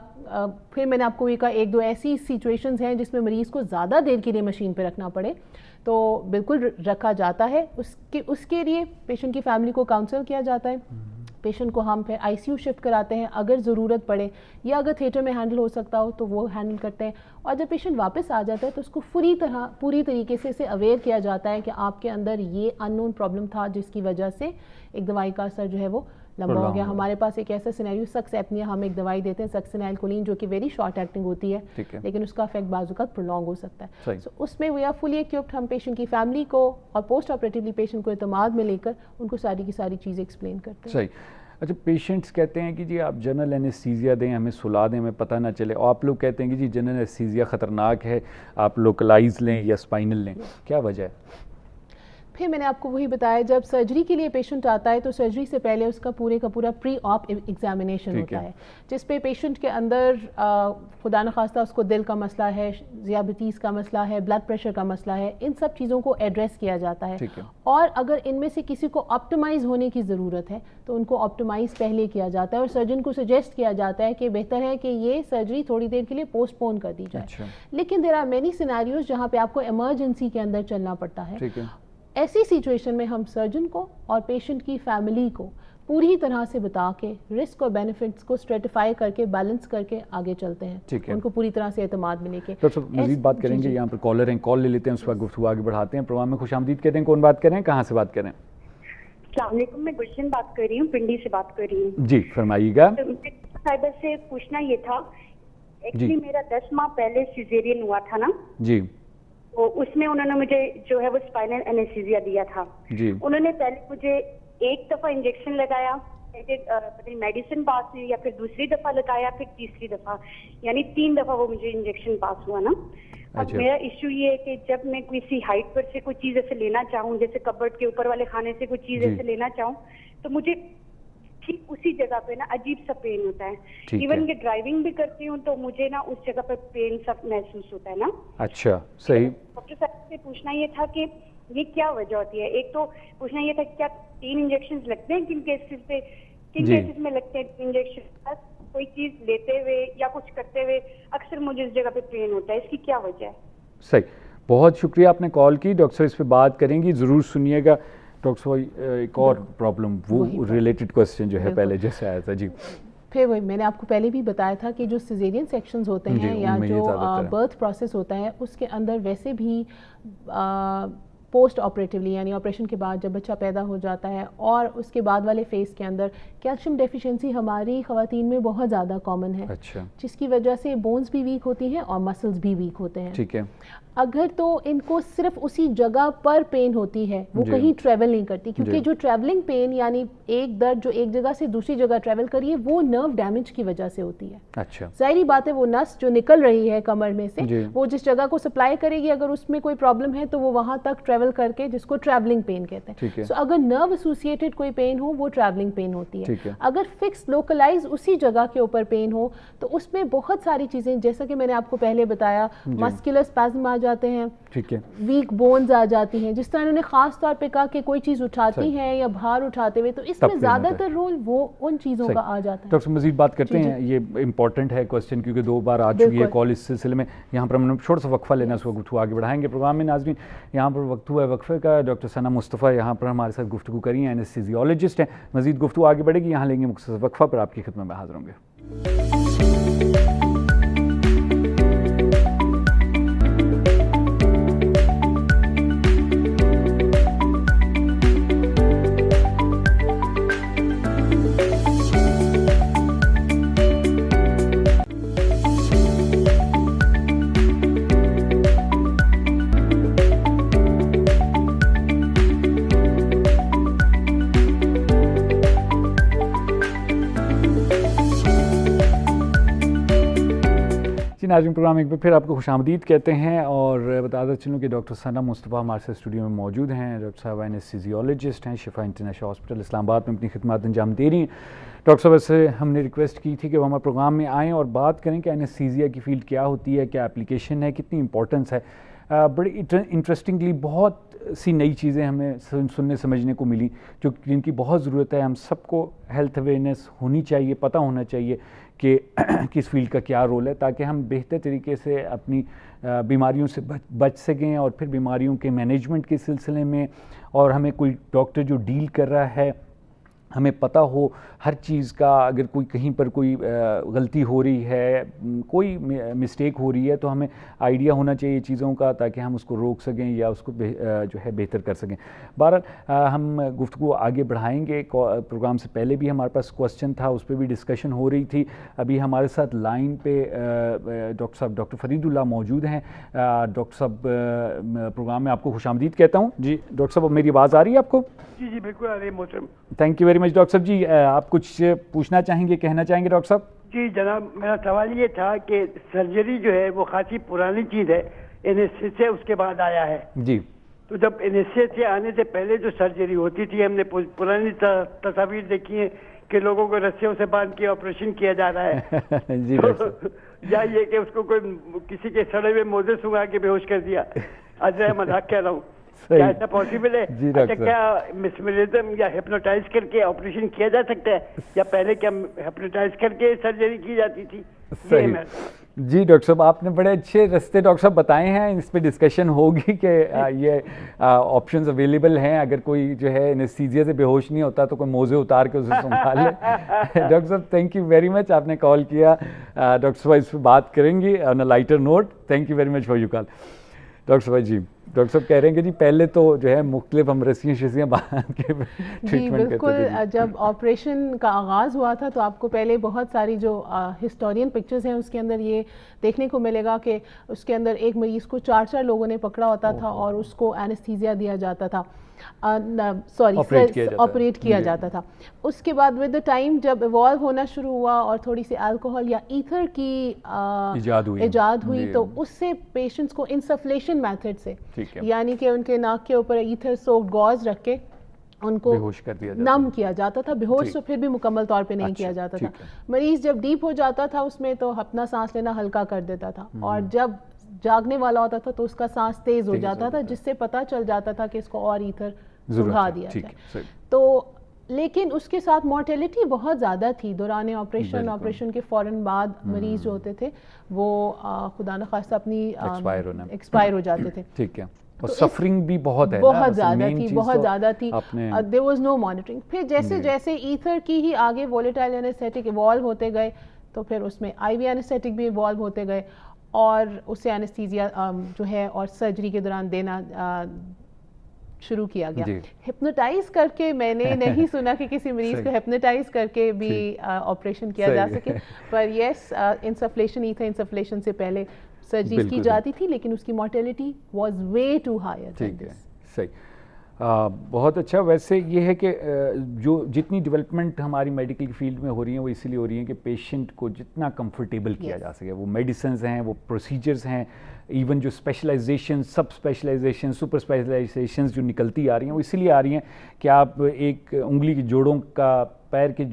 پھر میں نے آپ کو یہ کہا ایک دو ایسی سچویشنز ہیں جس میں مریض کو زیادہ دیر کے لیے مشین پہ رکھنا پڑے تو بالکل رکھا جاتا ہے. اس کے لیے پیشنٹ کی فیملی کو کاؤنسل کیا جاتا ہے. پیشنٹ کو ہم پھر آئی سی یو شفٹ کراتے ہیں اگر ضرورت پڑے یا اگر تھیٹر میں ہینڈل ہو سکتا ہو تو وہ ہینڈل کرتے ہیں. اور جب پیشنٹ واپس آ جاتا ہے تو اس کو پوری طریقے سے اسے اویئر کیا جاتا ہے کہ آپ کے اندر یہ ان نون پرابلم تھا جس کی وجہ سے ایک دوائی کا اثر جو ہے وہ لمبا ہو گیا. ہمارے پاس ایک ایسا سینیریو سکس ایپنیا ہم ایک دوائی دیتے ہیں سکسینائل کولین جو کہ ویری شارٹ ایکٹنگ ہوتی ہے لیکن اس کا افیکٹ بعض اوقات پرولونگ ہو سکتا ہے. سو اس میں وی آر فلی ایکوپڈ. ہم پیشنٹ کی فیملی کو اور پوسٹ آپریٹیولی پیشنٹ کو اعتماد میں لے کر ان کو ساری کی ساری چیزیں ایکسپلین کرتے ہیں. صحیح. اچھا پیشنٹس کہتے ہیں کہ جی آپ جنرل اینستھیزیا دیں ہمیں سلا دیں ہمیں پتہ نہ چلے, اور آپ لوگ کہتے ہیں کہ جی جنرل اینستھیزیا خطرناک ہے آپ لوکلائز لیں یا اسپائنل لیں, کیا وجہ ہے؟ پھر میں نے آپ کو وہی بتایا جب سرجری کے لیے پیشنٹ آتا ہے تو سرجری سے پہلے اس کا پورا پری آپ ایگزامینیشن ہوتا ہے جس پہ پیشنٹ کے اندر خدا نخواستہ اس کو دل کا مسئلہ ہے, ذیابیطیز کا مسئلہ ہے, بلڈ پریشر کا مسئلہ ہے, ان سب چیزوں کو ایڈریس کیا جاتا ہے. اور اگر ان میں سے کسی کو آپٹیمائز ہونے کی ضرورت ہے تو ان کو آپٹیمائز پہلے کیا جاتا ہے اور سرجن کو سجیسٹ کیا جاتا ہے کہ بہتر ہے کہ یہ سرجری تھوڑی دیر کے لیے پوسٹ پون کر دی جائے. لیکن دیر آر مینی سینیریوز جہاں پہ آپ کو ایمرجنسی کے اندر چلنا پڑتا ہے. ایسی سچویشن میں ہم سرجن کو اور پیشنٹ کی فیملی کو پوری طرح سے بتا کے رسک اور بینیفٹس کو اسٹریٹیفائی کر کے بیلنس کر کے آگے چلتے ہیں, ان کو پوری طرح سے اعتماد میں لے کے. ڈاکٹر صاحب مزید بات کریں گے, یہاں پر کالر ہیں, کال لے لیتے ہیں اس وقت گفتگو آگے بڑھاتے ہیں. پروگرام میں خوش آمدید کہتے ہیں. کون بات کریں, کہاں سے بات کریں؟ السلام علیکم, میں گلشن بات کر رہی ہوں, پنڈی سے بات کر رہی ہوں. جی فرمائیے گا. صاحبہ سے پوچھنا یہ تھا ایکچولی میرا 10 ماہ پہلے سیزیرین ہوا تھا نا جی, تو اس میں انہوں نے مجھے جو ہے وہ اسپائنل اینستھیزیا دیا تھا. انہوں نے پہلے مجھے ایک دفعہ انجیکشن لگایا, میڈیسن پاس ہوئی, یا پھر دوسری دفعہ لگایا, پھر تیسری دفعہ, یعنی 3 دفعہ وہ مجھے انجیکشن پاس ہوا نا. اب میرا ایشو یہ ہے کہ جب میں کسی ہائٹ پر سے کوئی چیز ایسے لینا چاہوں, جیسے کبرڈ کے اوپر والے خانے سے کوئی چیز ایسے لینا چاہوں, تو مجھے ٹھیک اسی جگہ پہ نا عجیب سا پین ہوتا ہے. ایون کہ ڈرائیونگ بھی کرتی ہوں تو مجھے نا اس جگہ پہ پین سب محسوس ہوتا ہے نا. اچھا صحیح. ڈاکٹر صاحب سے پوچھنا یہ تھا کہ یہ کیا وجہ ہوتی ہے. ایک تو پوچھنا یہ تھا کہ کیا 3 انجیکشن لگتے ہیں کن کیسز پہ, کن کیسز میں لگتے ہیں انجیکشن, کوئی چیز لیتے ہوئے یا کچھ کرتے ہوئے اکثر مجھے اس جگہ پہ پین ہوتا ہے, اس کی کیا وجہ ہے؟ صحیح, بہت شکریہ آپ نے کال کی. ڈاکٹر صاحب اس پہ بات کریں گی, ضرور سنیے گا. ڈاکٹر صاحب ایک اور پرابلم, وہ ریلیٹڈ کوسچن جو ہے پہلے جیسے آیا تھا. جی پھر وہی میں نے آپ کو پہلے بھی بتایا تھا کہ جو سیزیرین سیکشنز ہوتے ہیں یا جو برتھ پروسیس ہوتا ہے اس کے اندر ویسے بھی پوسٹ آپریٹیولی یعنی آپریشن کے بعد جب بچہ پیدا ہو جاتا ہے اور اس کے بعد والے فیز کے اندر کیلشیم ڈیفیشنسی ہماری خواتین میں بہت زیادہ کامن ہے, جس کی وجہ سے بونز بھی ویک ہوتی ہیں اور مسلز بھی ویک ہوتے ہیں. ٹھیک ہے. اگر تو ان کو صرف اسی جگہ پر پین ہوتی ہے, وہ کہیں ٹریول نہیں کرتی, کیونکہ جو ٹریولنگ پین یعنی ایک درد جو ایک جگہ سے دوسری جگہ ٹریول کری ہے وہ نرو ڈیمیج کی وجہ سے ہوتی ہے. اچھا ظاہری بات ہے وہ نس جو نکل رہی ہے کمر میں سے وہ جس جگہ کو سپلائی کرے گی, اگر اس میں کوئی پرابلم ہے تو وہ وہاں تک ٹریول کر کے, جس کو ٹریولنگ پین کہتے ہیں. سو اگر نرو ایسوسیٹڈ کوئی پین ہو وہ ٹریولنگ پین ہوتی ہے. اگر فکس لوکلائز اسی جگہ کے اوپر پین ہو تو اس میں بہت ساری چیزیں, جیسا کہ میں نے آپ کو پہلے بتایا, مسکولر اسپازم آ جاتے ہیں, ویک بونز آ جاتی ہیں, جس طرح انہوں نے خاص طور پہ کہا کہ کوئی چیز اٹھاتی ہیں یا بھار اٹھاتے ہوئے, تو اس میں زیادہ تر رول وہ ان چیزوں کا آ جاتا ہے. ڈاکٹر مزید بات کرتے ہیں, یہ امپورٹنٹ ہے کوسچن کیونکہ 2 بار آ چکی ہے کال اس سلسلے میں. یہاں پر ہم نے چھوٹا سا وقفہ لینا, اس وقت آگے بڑھائیں گے پروگرام میں. ناظرین یہاں پر وقت ہوا ہے وقفے کا. ڈاکٹر ثنا مصطفیٰ یہاں پر ہمارے ساتھ گفتگو کری ہیں, اینستھیزیولوجسٹ ہیں. مزید گفتگو آگے بڑھے گی, یہاں لیں گے مختصر وقفہ, پر آپ کی خدمت میں حاضر ہوں گے. ناظرین پروگرام ایک بار پھر آپ کو خوش آمدید کہتے ہیں اور بتاتا چلوں کہ ڈاکٹر ثنا مصطفیٰ ہمارے ساتھ اسٹوڈیو میں موجود ہیں. ڈاکٹر صاحب اینستھیزیولوجسٹ ہیں, شفا انٹرنیشنل ہاسپٹل اسلام آباد میں اپنی خدمات انجام دے رہی ہیں. ڈاکٹر صاحب سے ہم نے ریکویسٹ کی تھی کہ وہ ہمارے پروگرام میں آئیں اور بات کریں کہ اینستھیزیا کی فیلڈ کیا ہوتی ہے, کیا اپلیکیشن ہے, کتنی امپورٹنس ہے. بڑی انٹرسٹنگلی بہت سی نئی چیزیں ہمیں سننے سمجھنے کو ملی جن کی بہت ضرورت ہے. ہم سب کو ہیلتھ اویئرنیس ہونی چاہیے, پتہ ہونا چاہیے کہ کس فیلڈ کا کیا رول ہے, تاکہ ہم بہتر طریقے سے اپنی بیماریوں سے بچ سکیں اور پھر بیماریوں کے مینجمنٹ کے سلسلے میں, اور ہمیں کوئی ڈاکٹر جو ڈیل کر رہا ہے ہمیں پتہ ہو ہر چیز کا. اگر کوئی کہیں پر کوئی غلطی ہو رہی ہے, کوئی مسٹیک ہو رہی ہے, تو ہمیں آئیڈیا ہونا چاہیے چیزوں کا, تاکہ ہم اس کو روک سکیں یا اس کو جو ہے بہتر کر سکیں. بہرحال ہم گفتگو آگے بڑھائیں گے. پروگرام سے پہلے بھی ہمارے پاس کوسچن تھا, اس پہ بھی ڈسکشن ہو رہی تھی. ابھی ہمارے ساتھ لائن پہ ڈاکٹر صاحب ڈاکٹر فرید اللہ موجود ہیں. ڈاکٹر صاحب پروگرام میں آپ کو خوش آمدید کہتا ہوں. جی ڈاکٹر صاحب, میری آواز آ رہی ہے آپ کو؟ جی جی بالکل آ رہی ہے محترم. Thank you very much. Doctor صاحب جی آپ کچھ پوچھنا چاہیں گے, کہنا چاہیں گے ڈاکٹر صاحب؟ جی جناب, میرا سوال یہ تھا کہ سرجری جو ہے وہ خاصی پرانی چیز ہے, اینستھیزیا اس کے بعد آیا ہے. جی. تو جب اینستھیزیا آنے سے پہلے جو سرجری ہوتی تھی, ہم نے پرانی تصاویر دیکھی ہیں کہ لوگوں کو رسیوں سے باندھ کے آپریشن کیا جا رہا ہے. جی یا یہ کہ اس کو کوئی کسی کے سڑے ہوئے موزے سنگا کے بے ہوش کر دیا. اجرا مذاق کہہ رہا ہوں, کیا ایسا پاسبل ہے؟ اچھا, کیا مسمرزم یا ہپنوٹائز کر کے آپریشن کیا جا سکتا ہے, یا پہلے کیا ہپنوٹائز کر کے سرجری کی جاتی تھی؟ جی ڈاکٹر صاحب, آپ نے بڑے اچھے رستے ڈاکٹر صاحب بتائے ہیں. اس پہ ڈسکشن ہوگی کہ یہ آپشنز اویلیبل ہیں. اگر کوئی جو ہے اینستھیزیا سے بے ہوش نہیں ہوتا تو کوئی موزے اتار کے اسے سنبھال لے. ڈاکٹر صاحب تھینک یو ویری مچ, آپ نے کال کیا. ڈاکٹر صاحب اس پہ بات کریں گی on a lighter note. Thank you very much for your call. Doctor صاحب جی, ڈاکٹر صاحب کہہ رہے ہیں کہ جی پہلے تو جو ہے مختلف ہم رسیاں باندھ کے جی بالکل. جب آپریشن کا آغاز ہوا تھا تو آپ کو پہلے بہت ساری جو ہسٹورین پکچرز ہیں اس کے اندر یہ دیکھنے کو ملے گا کہ اس کے اندر ایک مریض کو 4 لوگوں نے پکڑا ہوتا تھا اور اس کو اینستھیزیا دیا جاتا تھا, آپریٹ کیا جاتا تھا. اس کے بعد ود دا ٹائم جب ایوالو ہونا شروع ہوا اور تھوڑی سی الکوہول یا ایتھر کی ایجاد ہوئی تو اس سے پیشنٹس کو انسفلیشن میتھڈ سے, یعنی کہ ان کے ناک کے اوپر ایتھر سوکڈ گاز رکھ کے ان کو نم کیا جاتا تھا. بے ہوش تو پھر بھی مکمل طور پہ نہیں کیا جاتا تھا. مریض جب ڈیپ ہو جاتا تھا اس میں تو اپنا سانس لینا ہلکا کر دیتا تھا, اور جب جاگنے والا ہوتا تھا تو اس کا سانس تیز ہو جاتا تھا, جس سے پتہ چل جاتا تھا کہ اس کو اور ایتھر سکھا دیا جائے. تو لیکن اس کے ساتھ مورٹیلٹی بہت زیادہ تھی دوران آپریشن کے فوراً بعد مریض جو ہوتے تھے وہ خدا نخواستہ اپنی ایکسپائر ہو جاتے تھے. ٹھیک ہے. اور سفرنگ بھی بہت زیادہ تھی. there was no monitoring. پھر جیسے جیسے ایتھر کی ہی آگے وولیٹائل اینستھیٹک ایوالو ہوتے گئے تو پھر اس میں آئی وی اینستھیٹک بھی ایوالو ہوتے گئے, اور اس سے اینستھیزیا جو ہے اور سرجری کے دوران دینا شروع کیا گیا. ہپنوٹائز کر کے میں نے نہیں سنا کہ کسی مریض کو ہپنوٹائز کر کے بھی آپریشن کیا جا سکے, پر یس انسفلیشن ایتھر انسفلیشن سے پہلے سرجری کی جاتی تھی, لیکن اس کی mortality was way too higher. صحیح, بہت اچھا. ویسے یہ ہے کہ جو جتنی ڈیولپمنٹ ہماری میڈیکل فیلڈ میں ہو رہی ہیں وہ اسی لیے ہو رہی ہیں کہ پیشنٹ کو جتنا کمفرٹیبل کیا جا سکے. وہ میڈیسنز ہیں, وہ پروسیجرز ہیں, ایون جو اسپیشلائزیشن, سب اسپیشلائزیشن, سپر اسپیشلائزیشنز جو نکلتی آ رہی ہیں وہ اسی لیے آ رہی ہیں کہ آپ ایک انگلی کی جوڑوں کا, پیر کے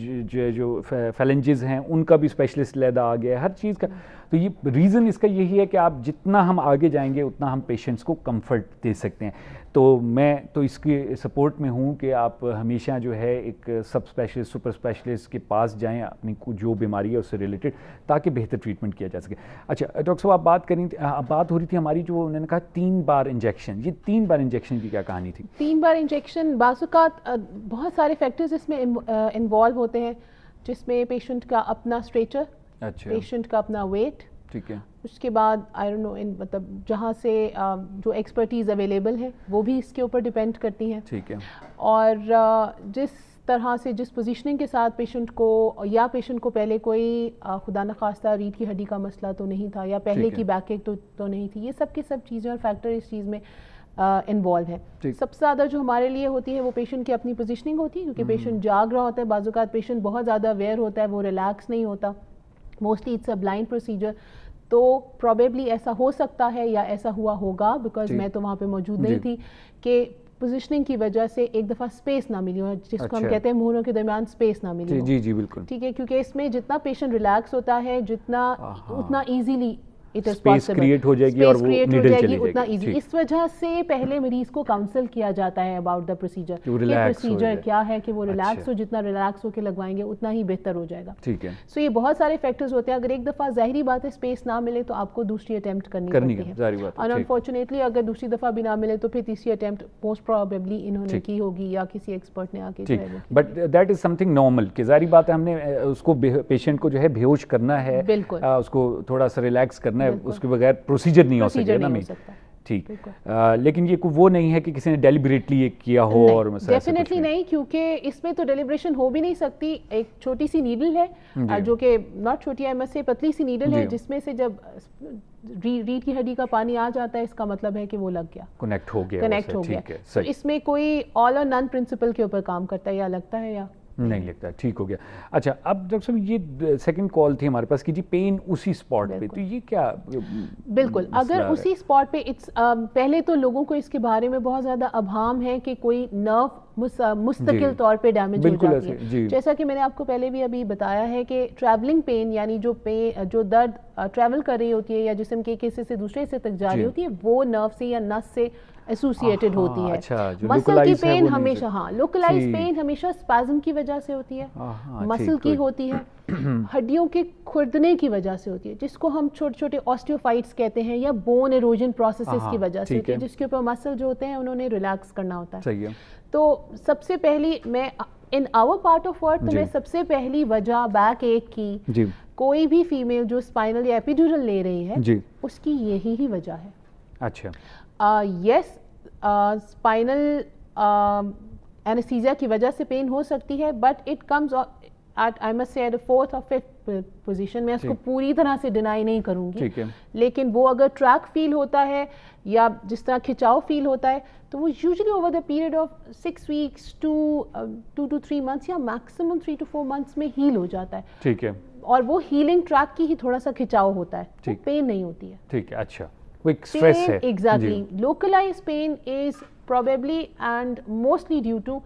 جو فیلنجز ہیں ان کا بھی اسپیشلسٹ علیحدہ آ گیا ہے, ہر چیز کا. تو یہ ریزن اس کا یہی ہے کہ آپ جتنا ہم آگے جائیں گے اتنا ہم پیشنٹس کو کمفرٹ دے سکتے ہیں. تو میں تو اس کی سپورٹ میں ہوں کہ آپ ہمیشہ جو ہے ایک سب اسپیشلسٹ, سپر اسپیشلسٹ کے پاس جائیں اپنی جو بیماری ہے اس سے ریلیٹڈ, تاکہ بہتر ٹریٹمنٹ کیا جا سکے. اچھا ڈاکٹر صاحب, آپ بات ہو رہی تھی ہماری, جو انہوں نے کہا 3 بار انجیکشن, یہ 3 بار انجیکشن کی کیا کہانی تھی؟ 3 بار انجیکشن بعض اوقات بہت سارے فیکٹرز اس میں انوالو ہوتے ہیں, جس میں پیشنٹ کا اپنا اسٹریچر, پیشنٹ کا اپنا ویٹ, ٹھیک ہے, اس کے بعد آئی ڈونٹ نو مطلب جہاں سے جو ایکسپرٹیز اویلیبل ہے وہ بھی اس کے اوپر ڈیپینڈ کرتی ہیں. ٹھیک ہے. اور جس طرح سے جس پوزیشننگ کے ساتھ پیشنٹ کو, یا پیشنٹ کو پہلے کوئی خدا نخواستہ ریڑھ کی ہڈی کا مسئلہ تو نہیں تھا, یا پہلے کی بیک ایک تو نہیں تھی, یہ سب کی سب چیزیں اور فیکٹر اس چیز میں انوالو ہے. سب سے زیادہ جو ہمارے لیے ہوتی ہے وہ پیشنٹ کی اپنی پوزیشننگ ہوتی ہے, کیونکہ پیشنٹ جاگ رہا ہوتا ہے, بعض اوقات پیشنٹ بہت زیادہ اویئر ہوتا ہے, وہ ریلیکس نہیں ہوتا, mostly it's a blind procedure. تو probably ایسا ہو سکتا ہے یا ایسا ہوا ہوگا, بیکاز میں تو وہاں پہ موجود نہیں تھی, کہ پوزیشننگ کی وجہ سے ایک دفعہ اسپیس نہ ملی ہو, جس کو ہم کہتے ہیں مہروں کے درمیان اسپیس نہ ملی ہو. جی جی بالکل ٹھیک ہے, کیونکہ اس میں جتنا پیشنٹ ریلیکس ہوتا ہے, جتنا اتنا ایزیلی اسپیس کریٹ ہو جائے گی اور وہ نیڈل چلی جائے گی, اتنا ایزی. اس وجہ سے پہلے مریض کو کاؤنسل کیا جاتا ہے اباؤٹ دا پروسیجر, کہ پروسیجر کیا ہے, کہ وہ ریلیکس ہو, جتنا ریلیکس ہو کے لگوائیں گے اتنا ہی بہتر ہو جائے گا. ٹھیک ہے. سو یہ بہت سارے فیکٹرز ہوتے ہیں. اگر ایک دفعہ ظاہری بات ہے اسپیس نہ ملے تو آپ کو دوسری اٹیمپٹ کرنی پڑتی ہے, اور انفارچونیٹلی اگر دوسری دفعہ بھی نہ ملے تو پھر تیسری اٹیمپٹ موسٹ پروبیبلی انہوں نے کی ہوگی یا کسی ایکسپرٹ نے آ کے. But that is some thing normal, کہ ظاہری بات ہے ہم نے اس کو پیشنٹ کو جو ہے بے ہوش کرنا ہے, بالکل اس کو تھوڑا سا ریلیکس کرنا ہے, اس کے بغیر پروسیجر نہیں ہو سکتا نا. ٹھیک, لیکن یہ وہ نہیں ہے کہ کسی نے ڈیلیبریٹلی یہ کیا ہو, اور ڈیفینیٹلی نہیں, کیونکہ اس میں تو ڈیلیبریشن ہو بھی نہیں سکتی. ایک چھوٹی سی نیڈل ہے, جو کہ ناٹ چھوٹی ہے, سے پتلی سی نیڈل ہے, جس میں سے جب ریڑھ کی ہڈی کا پانی آ جاتا ہے, اس کا مطلب ہے کہ وہ لگ گیا, کنیکٹ ہو گیا. اس میں کوئی آل اور نن پرنسپل کے اوپر کام کرتا ہے, یا لگتا ہے یا نہیں لگتا. ٹھیک ہو گیا. اچھا, اب ڈاکٹر صاحب یہ سیکنڈ کال تھی ہمارے پاس کہ جی پین اسی اسپاٹ پہ, تو یہ کیا؟ بالکل, اگر اسی اسپاٹ پہ, پہلے تو لوگوں کو اس کے بارے میں بہت زیادہ ابہام ہے کہ کوئی نرو مستقل طور پہ ڈیمیج ہو جاتی ہے. جیسا کہ میں نے آپ کو پہلے بھی ابھی بتایا ہے کہ ٹریولنگ پین, یعنی جو درد ٹریول کر رہی ہوتی ہے یا جسم کے ایک حصے سے دوسرے حصے تک جا رہی ہوتی ہے, وہ نرو سے یا نس سے ایسوسیٹڈ ہوتی ہے. مسل کی پین ہمیشہ, لوکلائز پین ہمیشہ اسپازم کی وجہ سے ہوتی ہے, مسل کی ہوتی ہے, ہڈیوں کے کھردنے کی وجہ سے ہوتی ہے, جس کو ہم چھوٹے چھوٹے آسٹیوفائٹس کہتے ہیں, یا بون ایروجن پروسیسز کی وجہ سے ہوتی ہے, جس کے اوپر مسل جو ہوتے ہیں انہوں نے ریلیکس کرنا ہوتا ہے. تو سب سے پہلی میں ان آور پارٹ آف ورڈ, تو میں سب سے پہلی وجہ بیک ایک کی, کوئی بھی فیمیل جو اسپائنل یا ایپیڈورل لے رہی ہے, اس کی یہی ہی وجہ ہے. اچھا, یس, اسپائنل اینستھیزیا کی وجہ سے پین ہو سکتی ہے, but it comes at I must say at fourth اور ففتھ پوزیشن. میں اس کو پوری طرح سے ڈینائی نہیں کروں گی, لیکن وہ اگر ٹریک فیل ہوتا ہے یا جس طرح کھچاؤ فیل ہوتا ہے, تو وہ usually over the period of 6 weeks to 2 to 3 months یا میکسیمم 3 to 4 months میں ہیل ہو جاتا ہے. ٹھیک ہے, اور وہ ہیلنگ ٹریک کی ہی تھوڑا سا کھچاؤ ہوتا ہے, پین نہیں ہوتی ہے. ٹھیک ہے. اچھا, اسٹریس ہے. Exactly. Localized pain is probably and mostly due to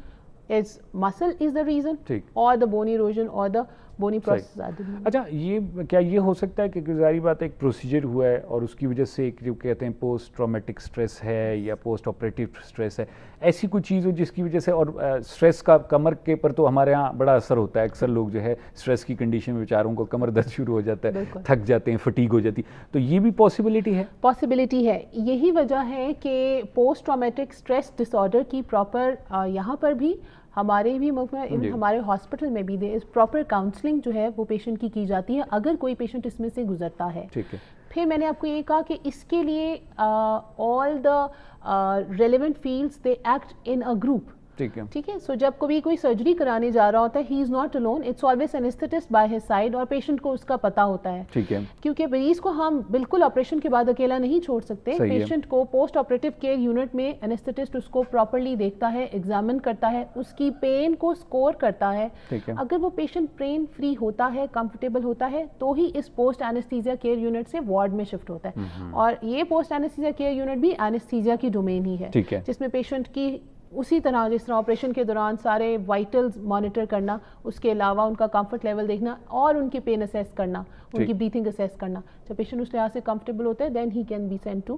is muscle is the reason, or the bone erosion or the bony process. اچھا, یہ کیا یہ ہو سکتا ہے کہ ظاہری بات ہے ایک پروسیجر ہوا ہے اور اس کی وجہ سے ایک جو کہتے ہیں پوسٹ ٹرامیٹک اسٹریس ہے یا پوسٹ آپریٹیو اسٹریس ہے, ایسی کوئی چیز ہو جس کی وجہ سے, اور اسٹریس کا کمر کے پر تو ہمارے ہاں بڑا اثر ہوتا ہے. اکثر لوگ جو ہے اسٹریس کی کنڈیشن میں بیچاروں کو کمر درد شروع ہو جاتا ہے, تھک جاتے ہیں, فٹیگ ہو جاتی, تو یہ بھی پاسبلٹی ہے. پاسبلٹی ہے. یہی وجہ ہے کہ post traumatic stress dis order کی پراپر یہاں پر بھی ہمارے بھی ملک میں, ہمارے ہاسپٹل میں بھی پراپر کاؤنسلنگ جو ہے وہ پیشنٹ کی جاتی ہے, اگر کوئی پیشنٹ اس میں سے گزرتا ہے. پھر میں نے آپ کو یہ کہا کہ اس کے لیے all the relevant fields they act in a group. ٹھیک ہے. سو جب کبھی کوئی سرجری کرانے جا رہا ہوتا ہے, he is not alone, it's always anaesthetist by his side, اور پیشنٹ کو اس کا پتہ ہوتا ہے. کیونکہ مریض کو ہم بالکل آپریشن کے بعد اکیلا نہیں چھوڑ سکتے. پیشنٹ کو پوسٹ آپریٹیو کیئر یونٹ میں اینستھیٹسٹ اس کو پراپرلی دیکھتا ہے, ایگزامن کرتا ہے, اس کی پین کو اسکور کرتا ہے. اگر وہ پیشنٹ پین فری ہوتا ہے, کمفرٹیبل ہوتا ہے, تو ہی اس پوسٹ اینستھیزیا کیئر یونٹ سے وارڈ میں شفٹ ہوتا ہے. اور یہ پوسٹ اینستھیزیا کیئر یونٹ بھی اینستھیزیا کی ڈومین ہی ہے, جس میں پیشنٹ کی اسی طرح جس طرح آپریشن کے دوران سارے وائٹلز مانیٹر کرنا, اس کے علاوہ ان کا کمفرٹ لیول دیکھنا اور ان کی پین اسیس کرنا, ان کی بریتھنگ اسیس کرنا. جب پیشنٹ اس لحاظ سے کمفرٹیبل ہوتا ہے, then he can be send to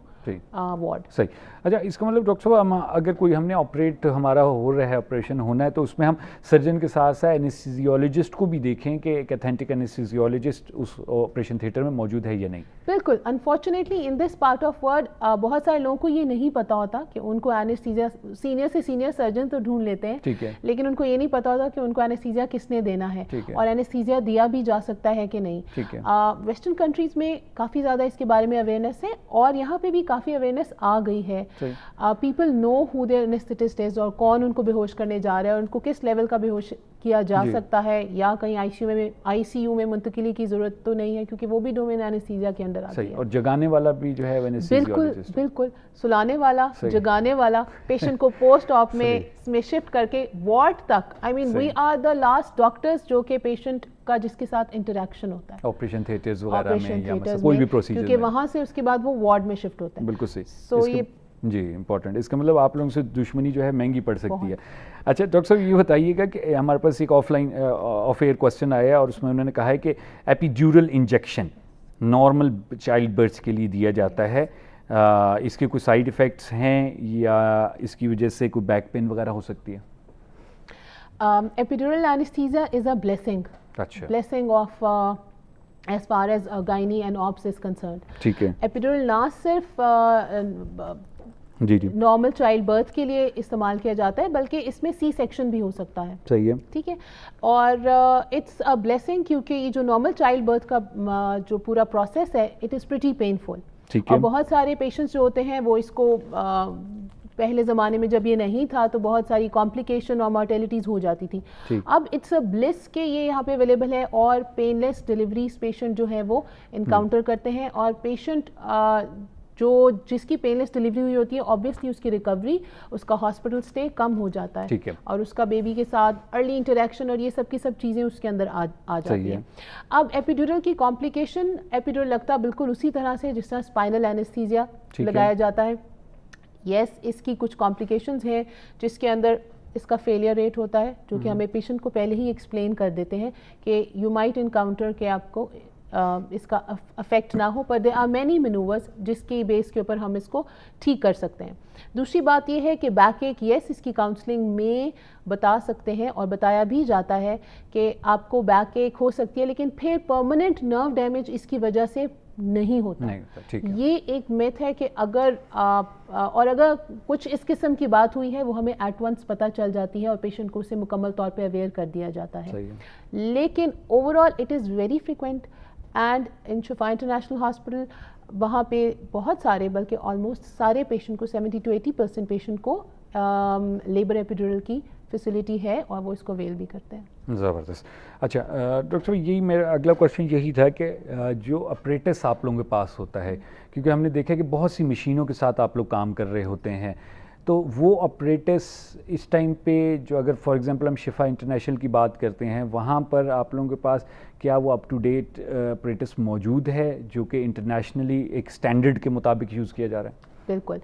ward. صحیح. اچھا, اس کا مطلب ڈاکٹر صاحب اگر کوئی ہم نے آپریٹ ہمارا ہو رہا ہے, آپریشن ہونا ہے, تو اس میں ہم سرجن کے ساتھ ساتھ اینستھیزیولوجسٹ کو بھی دیکھیں کہ ایک اتھینٹک اینستھیزیولوجسٹ اس آپریشن تھیٹر میں موجود ہے یا نہیں. بالکل. Unfortunately in this part of world بہت سارے لوگوں کو یہ نہیں پتا ہوتا کہ ان کو اینستھیزیا, سینئر سے سینئر سرجن تو ڈھونڈ لیتے ہیں, لیکن ان کو یہ نہیں پتا ہوتا کہ ان کو اینستھیزیا کس نے دینا ہے, اور اینستھیزیا دیا بھی جا سکتا ہے کہ نہیں. ویسٹرن کنٹریز میں کافی زیادہ اس کے بارے میں اویئرنیس ہے, اور یہاں پہ بھی کافی اویئرنیس آ گئی ہے. پیپل نو ہو دیئر اینستھیٹسٹ از, اور کون ان کو بے ہوش کرنے جا رہا ہے, اور ان کو کس لیول کا بے ہوش کیا جا سکتا ہے یا کہیں آئی سی یو میں منتقلی کی ضرورت تو نہیں ہے کیونکہ وہ بھی ڈومین اینستھیزیا کے اندر آتی ہے. اور جگانے والا بھی جو ہے بالکل بالکل سلانے والا جگانے والا پیشنٹ کو پوسٹ آپ میں شفٹ کر کے وارڈ تک. I mean we are the last doctors جو کہ پیشنٹ کا جس کے ساتھ انٹریکشن ہوتا ہے آپریشن تھیٹرز وغیرہ میں یا کوئی بھی پروسیجر کیونکہ وہاں سے اس کے بعد وہ وارڈ میں شفٹ ہوتا ہے. بالکل صحیح. سو یہ جی امپورٹنٹ. اس کا مطلب آپ لوگوں سے دشمنی جو ہے مہنگی پڑ سکتی ہے. اچھا ڈاکٹر صاحب یہ بتائیے گا کہ ہمارے پاس ایک آف ایئر کوسچن آیا اور اس میں انہوں نے کہا ہے کہ ایپیڈیورل انجیکشن نارمل چائلڈ برتھ کے لیے دیا جاتا ہے, اس کے کوئی سائیڈ ایفیکٹس ہیں یا اس کی وجہ سے کوئی بیک پین وغیرہ ہو سکتی ہے؟ ایپیڈیورل اینستھیزیا از اے بلیسنگ. اچھا. Blessing of as far as gynae and obs is concerned. ٹھیک ہے. ایپیڈیورل نہ صرف جی نارمل چائلڈ برتھ کے لیے استعمال کیا جاتا ہے بلکہ اس میں سی سیکشن بھی ہو سکتا ہے. صحیح ہے. ٹھیک ہے. اور اٹس اے بلیسنگ کیونکہ یہ جو نارمل چائلڈ برتھ کا جو پورا پروسیس ہے اٹ از پریٹی پینفل. اور بہت سارے پیشنٹس جو ہوتے ہیں وہ اس کو پہلے زمانے میں جب یہ نہیں تھا تو بہت ساری کمپلیکیشن اور مارٹیلٹیز ہو جاتی تھی. اب اٹس اے بلس کہ یہ یہاں پہ اویلیبل ہے اور پین لیس ڈیلیوریز پیشنٹ جو ہے وہ انکاؤنٹر کرتے ہیں. اور پیشنٹ جو جس کی پین لیس ڈیلیوری ہوئی ہوتی ہے آبویسلی اس کی ریکوری, اس کا ہاسپٹل سٹے کم ہو جاتا ہے اور اس کا بیبی کے ساتھ ارلی انٹریکشن اور یہ سب کی سب چیزیں اس کے اندر آ جاتی ہیں. اب ایپیڈیورل کی کمپلیکیشن, ایپیڈیورل لگتا بالکل اسی طرح سے جس طرح اسپائنل اینستھیزیا لگایا جاتا ہے. یس اس کی کچھ کمپلیکیشنز ہیں جس کے اندر اس کا فیلئر ریٹ ہوتا ہے جو کہ ہمیں پیشنٹ کو پہلے ہی ایکسپلین کر دیتے ہیں کہ یو مائٹ انکاؤنٹر کہ آپ کو اس کا افیکٹ نہ ہو, پر دیر آر مینی مینوورز جس کی بیس کے اوپر ہم اس کو ٹھیک کر سکتے ہیں. دوسری بات یہ ہے کہ بیک ایک یس اس کی کاؤنسلنگ میں بتا سکتے ہیں اور بتایا بھی جاتا ہے کہ آپ کو بیک ایک ہو سکتی ہے لیکن پھر پرماننٹ نرو ڈیمیج اس کی وجہ سے نہیں ہوتا. یہ ایک میتھ ہے کہ اگر اگر کچھ اس قسم کی بات ہوئی ہے وہ ہمیں ایٹ ونس پتہ چل جاتی ہے اور پیشنٹ کو اسے مکمل طور پہ اویئر کر دیا جاتا ہے. لیکن overall it is very frequent and in Shifa international hospital وہاں پہ بہت سارے بلکہ آلموسٹ سارے پیشنٹ کو 70 to 80% پیشنٹ کو لیبر ایپیڈیورل کی فیسلٹی ہے اور وہ اس کو ویل بھی کرتے ہیں. زبردست. اچھا ڈاکٹر یہی میرا اگلا کوشچن یہی تھا کہ جو اپریٹس آپ لوگوں کے پاس ہوتا ہے, کیونکہ ہم نے دیکھا کہ بہت سی مشینوں کے ساتھ آپ لوگ کام کر رہے ہوتے ہیں, تو وہ اپریٹس اس ٹائم پہ جو اگر فار ایگزامپل ہم شفا انٹرنیشنل کی بات کرتے ہیں وہاں پر آپ لوگوں کے پاس کیا وہ اپ ٹو ڈیٹ اپریٹس موجود ہے جو کہ انٹرنیشنلی ایک اسٹینڈرڈ کے مطابق یوز کیا جا رہا ہے؟ بالکل.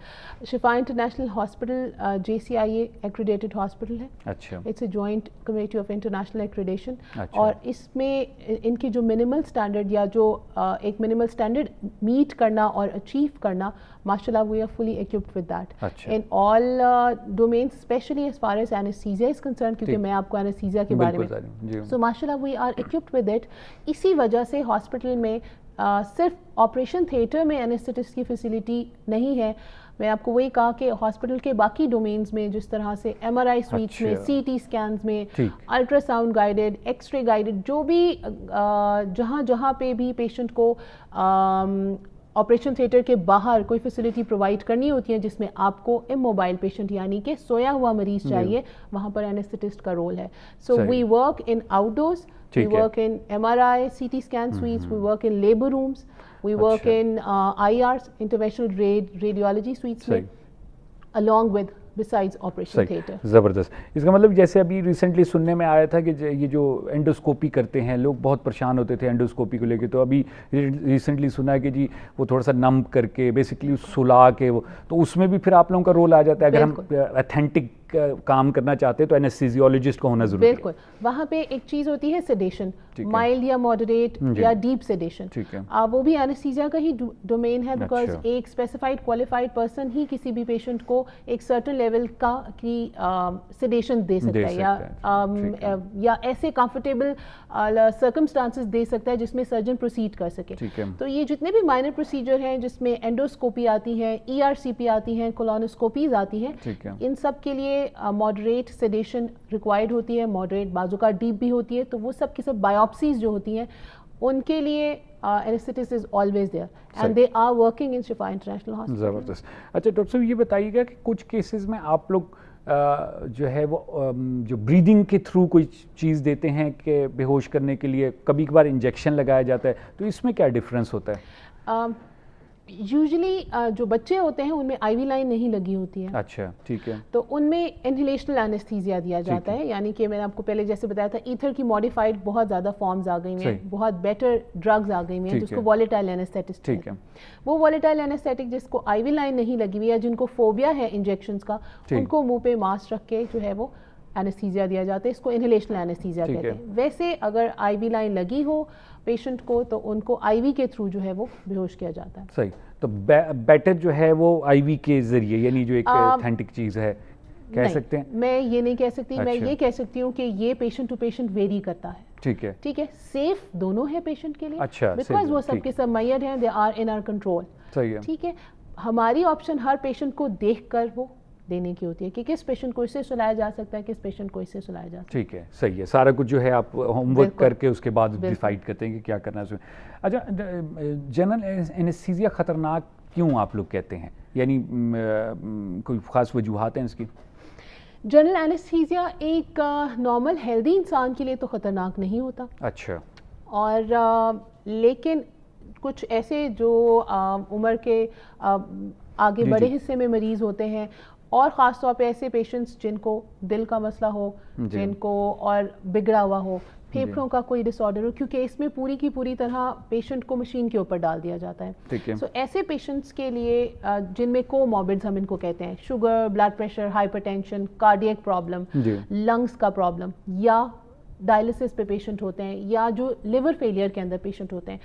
Shifa international hospital JCIA accredited hospital ہے. اچھا. It's a joint committee of international accreditation. اور اس میں ان کی جو منیمل اسٹینڈرڈ یا جو ایک منیمل اسٹینڈرڈ میٹ کرنا اور اچیو کرنا ماشاء اللہ we are fully equipped with that in all domains especially as far as anaesthesia is concern کیونکہ میں آپ کو اینستھیزیا کے بارے میں سو ماشاء اللہ we are equipped with it. اسی وجہ سے ہاسپٹل میں صرف آپریشن تھیٹر میں اینستھیٹسٹ کی فیسلٹی نہیں ہے. میں آپ کو وہی کہا کہ ہاسپٹل کے باقی ڈومینز میں جس طرح سے MRI سویٹس میں, CT اسکینز میں, ultra sound guided, X ray guided, جو بھی جہاں پہ بھی پیشنٹ کو آپریشن تھیٹر کے باہر کوئی فیسلٹی پرووائڈ کرنی ہوتی ہے جس میں آپ کو اموبائل پیشنٹ یعنی کہ سویا ہوا مریض چاہیے, وہاں پر اینستھیٹسٹ کا رول ہے. So we work in outdoors, we work in MRI, CT scan suites, we work in labor rooms, we work in IRs, interventional radiology suites میں along with besides operation theatre. زبردست. اس کا مطلب جیسے ابھی ریسنٹلی سننے میں آیا تھا کہ یہ جو انڈوسکوپی کرتے ہیں لوگ بہت پریشان ہوتے تھے انڈوسکوپی کو لے کے, تو ابھی ریسنٹلی سنا ہے کہ جی وہ تھوڑا سا نم کر کے بیسکلی سلا کے وہ, تو اس میں بھی پھر آپ لوگوں کا رول آ جاتا ہے. اگر ہم اتھینٹک کام کرنا چاہتے ہیں تو اینستھیزیولوجسٹ کو ہونا ضروری ہے. بالکل. وہاں پہ ایک چیز ہوتی ہے سیڈیشن, مائلڈ یا ماڈریٹ یا ڈیپ سیڈیشن, وہ بھی اینستھیزیا کا ہی ڈومین ہے بیکاز ایک اسپیسیفائڈ کوالیفائڈ پرسن ہی کسی بھی پیشنٹ کو ایک سرٹن لیول کی سیڈیشن دے سکتا ہے یا ایسے کمفرٹیبل سرکمسٹانسز دے سکتا ہے جس میں سرجن پروسیڈ کر سکے. تو یہ جتنے بھی مائنر پروسیجر ہیں جس میں اینڈوسکوپی آتی ہے, ERCP آتی ہیں, کولونوسکوپیز آتی ہیں, ان سب کے لیے ماڈریٹ سیڈیشن ریکوائرڈ ہوتی ہے, ماڈریٹ بازو کا ڈیپ بھی ہوتی ہے. تو وہ سب کی سب بایوپسیز جو ہوتی ہیں ان کے لیے anaesthetist is always there and they are working in Shifa international hospital. زبردست. اچھا ڈاکٹر صاحب یہ بتائیے گا کہ کچھ کیسز میں آپ لوگ جو ہے وہ جو بریدنگ کے تھرو کوئی چیز دیتے ہیں کہ بے ہوش کرنے کے لیے، کبھی کبھار انجیکشن لگایا جاتا ہے، تو اس میں کیا ڈفرینس ہوتا ہے؟ یوزلی جو بچے ہوتے ہیں ان میں آئی وی لائن نہیں لگی ہوتی ہے. اچھا ٹھیک ہے. تو ان میں انہیلیشنل اینستھیزیا دیا جاتا ہے، یعنی کہ میں نے آپ کو پہلے جیسے بتایا تھا ایتھر کی ماڈیفائڈ بہت زیادہ فارمز آ گئی ہیں، بہت بیٹر ڈرگز آ گئی ہیں جس کو والیٹائل اینستھیٹک ہے. وہ والیٹائل اینستھیٹک جس کو آئی وی لائن نہیں لگی ہوئی ہے، جن کو فوبیا ہے انجیکشنز کا، ان کو منہ پہ ماسک رکھ کے جو ہے وہ اینستھیزیا دیا جاتا ہے. اس کو انہیلیشنل اینستھیزیا کہتے ہیں. ویسے اگر آئی وی لائن لگی ہو پیشنٹ کو تو ان کو آئی وی کے تھرو جو ہے وہ بے ہوش کیا جاتا ہے. صحیح. تو بیٹر جو ہے وہ آئی وی کے ذریعے، یعنی جو ایک اتھینٹک چیز ہے کہہ سکتے ہیں؟ میں یہ نہیں کہہ سکتی. میں یہ کہہ سکتی ہوں کہ یہ پیشنٹ ٹو پیشنٹ ویری کرتا ہے. ٹھیک ہے. ٹھیک ہے. سیف دونوں ہے پیشنٹ کے لیے. اچھا. بیکاز وہ سب کے سب میڈ ہیں، they are in our control. صحیح ہے. ٹھیک ہے. ہماری آپشن ہر پیشنٹ کو دیکھ کر وہ دینے کی ہوتی ہے کہ کس پیشنٹ کو اس سے سلایا جا سکتا ہے، کس پیشنٹ کو اس سے سلایا جا سکتا ہے. ٹھیک ہے. صحیح ہے. سارا کچھ جو ہے آپ ہوم ورک کر کے اس کے بعد ڈیسائیڈ کرتے ہیں کہ کیا کرنا ہے. اچھا، جنرل اینستھیزیا خطرناک کیوں آپ لوگ کہتے ہیں؟ یعنی کوئی خاص وجوہات ہیں اس کی؟ جنرل اینستھیزیا ایک نارمل ہیلدی انسان کے لیے تو خطرناک نہیں ہوتا. اچھا. اور لیکن کچھ ایسے جو عمر کے آگے بڑے حصے میں مریض ہوتے ہیں، اور خاص طور پہ ایسے پیشنٹس جن کو دل کا مسئلہ ہو، جن کو اور بگڑا ہوا ہو، پھیپھڑوں کا کوئی ڈس آرڈر ہو، کیونکہ اس میں پوری کی پوری طرح پیشنٹ کو مشین کے اوپر ڈال دیا جاتا ہے. سو ایسے پیشنٹس کے لیے جن میں کو موربڈز ہم ان کو کہتے ہیں، sugar, blood pressure, hypertension, cardiac problem, lungs کا پرابلم، یا ڈائلسس پہ پیشنٹ ہوتے ہیں، یا جو لیور فیلئر کے اندر پیشنٹ ہوتے ہیں،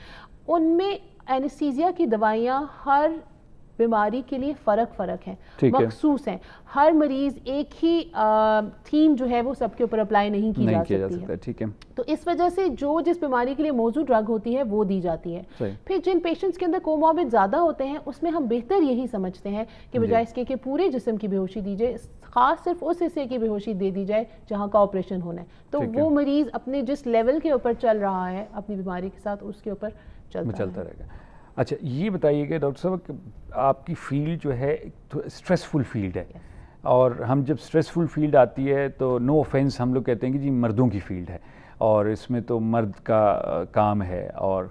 ان میں اینستھیزیا کی دوائیاں ہر بیماری کے لیے فرق ہیں، مخصوص ہیں. ہر مریض ایک ہی تھیم جو ہے وہ سب کے اوپر اپلائی نہیں کی جا سکتی ہے. ٹھیک ہے. تو اس وجہ سے جو جس بیماری کے لیے موزوں ڈرگ ہوتی ہے وہ دی جاتی ہے. پھر جن پیشنٹس کے اندر کوموربڈ زیادہ ہوتے ہیں اس میں ہم بہتر یہی سمجھتے ہیں کہ بجائے اس کے کہ پورے جسم کی بے ہوشی دی جائے، خاص صرف اس حصے کی بے ہوشی دے دی جائے جہاں کا آپریشن ہونا ہے. تو وہ مریض اپنے جس لیول کے اوپر چل رہا ہے اپنی بیماری کے ساتھ، اس کے اوپر چلتا رہے گا. اچھا، یہ بتائیے کہ ڈاکٹر صاحب کہ آپ کی فیلڈ جو ہے اسٹریسفل فیلڈ ہے، اور ہم جب اسٹریسفل فیلڈ آتی ہے تو نو آفینس ہم لوگ کہتے ہیں کہ جی مردوں کی فیلڈ ہے، اور اس میں تو مرد کا کام ہے، اور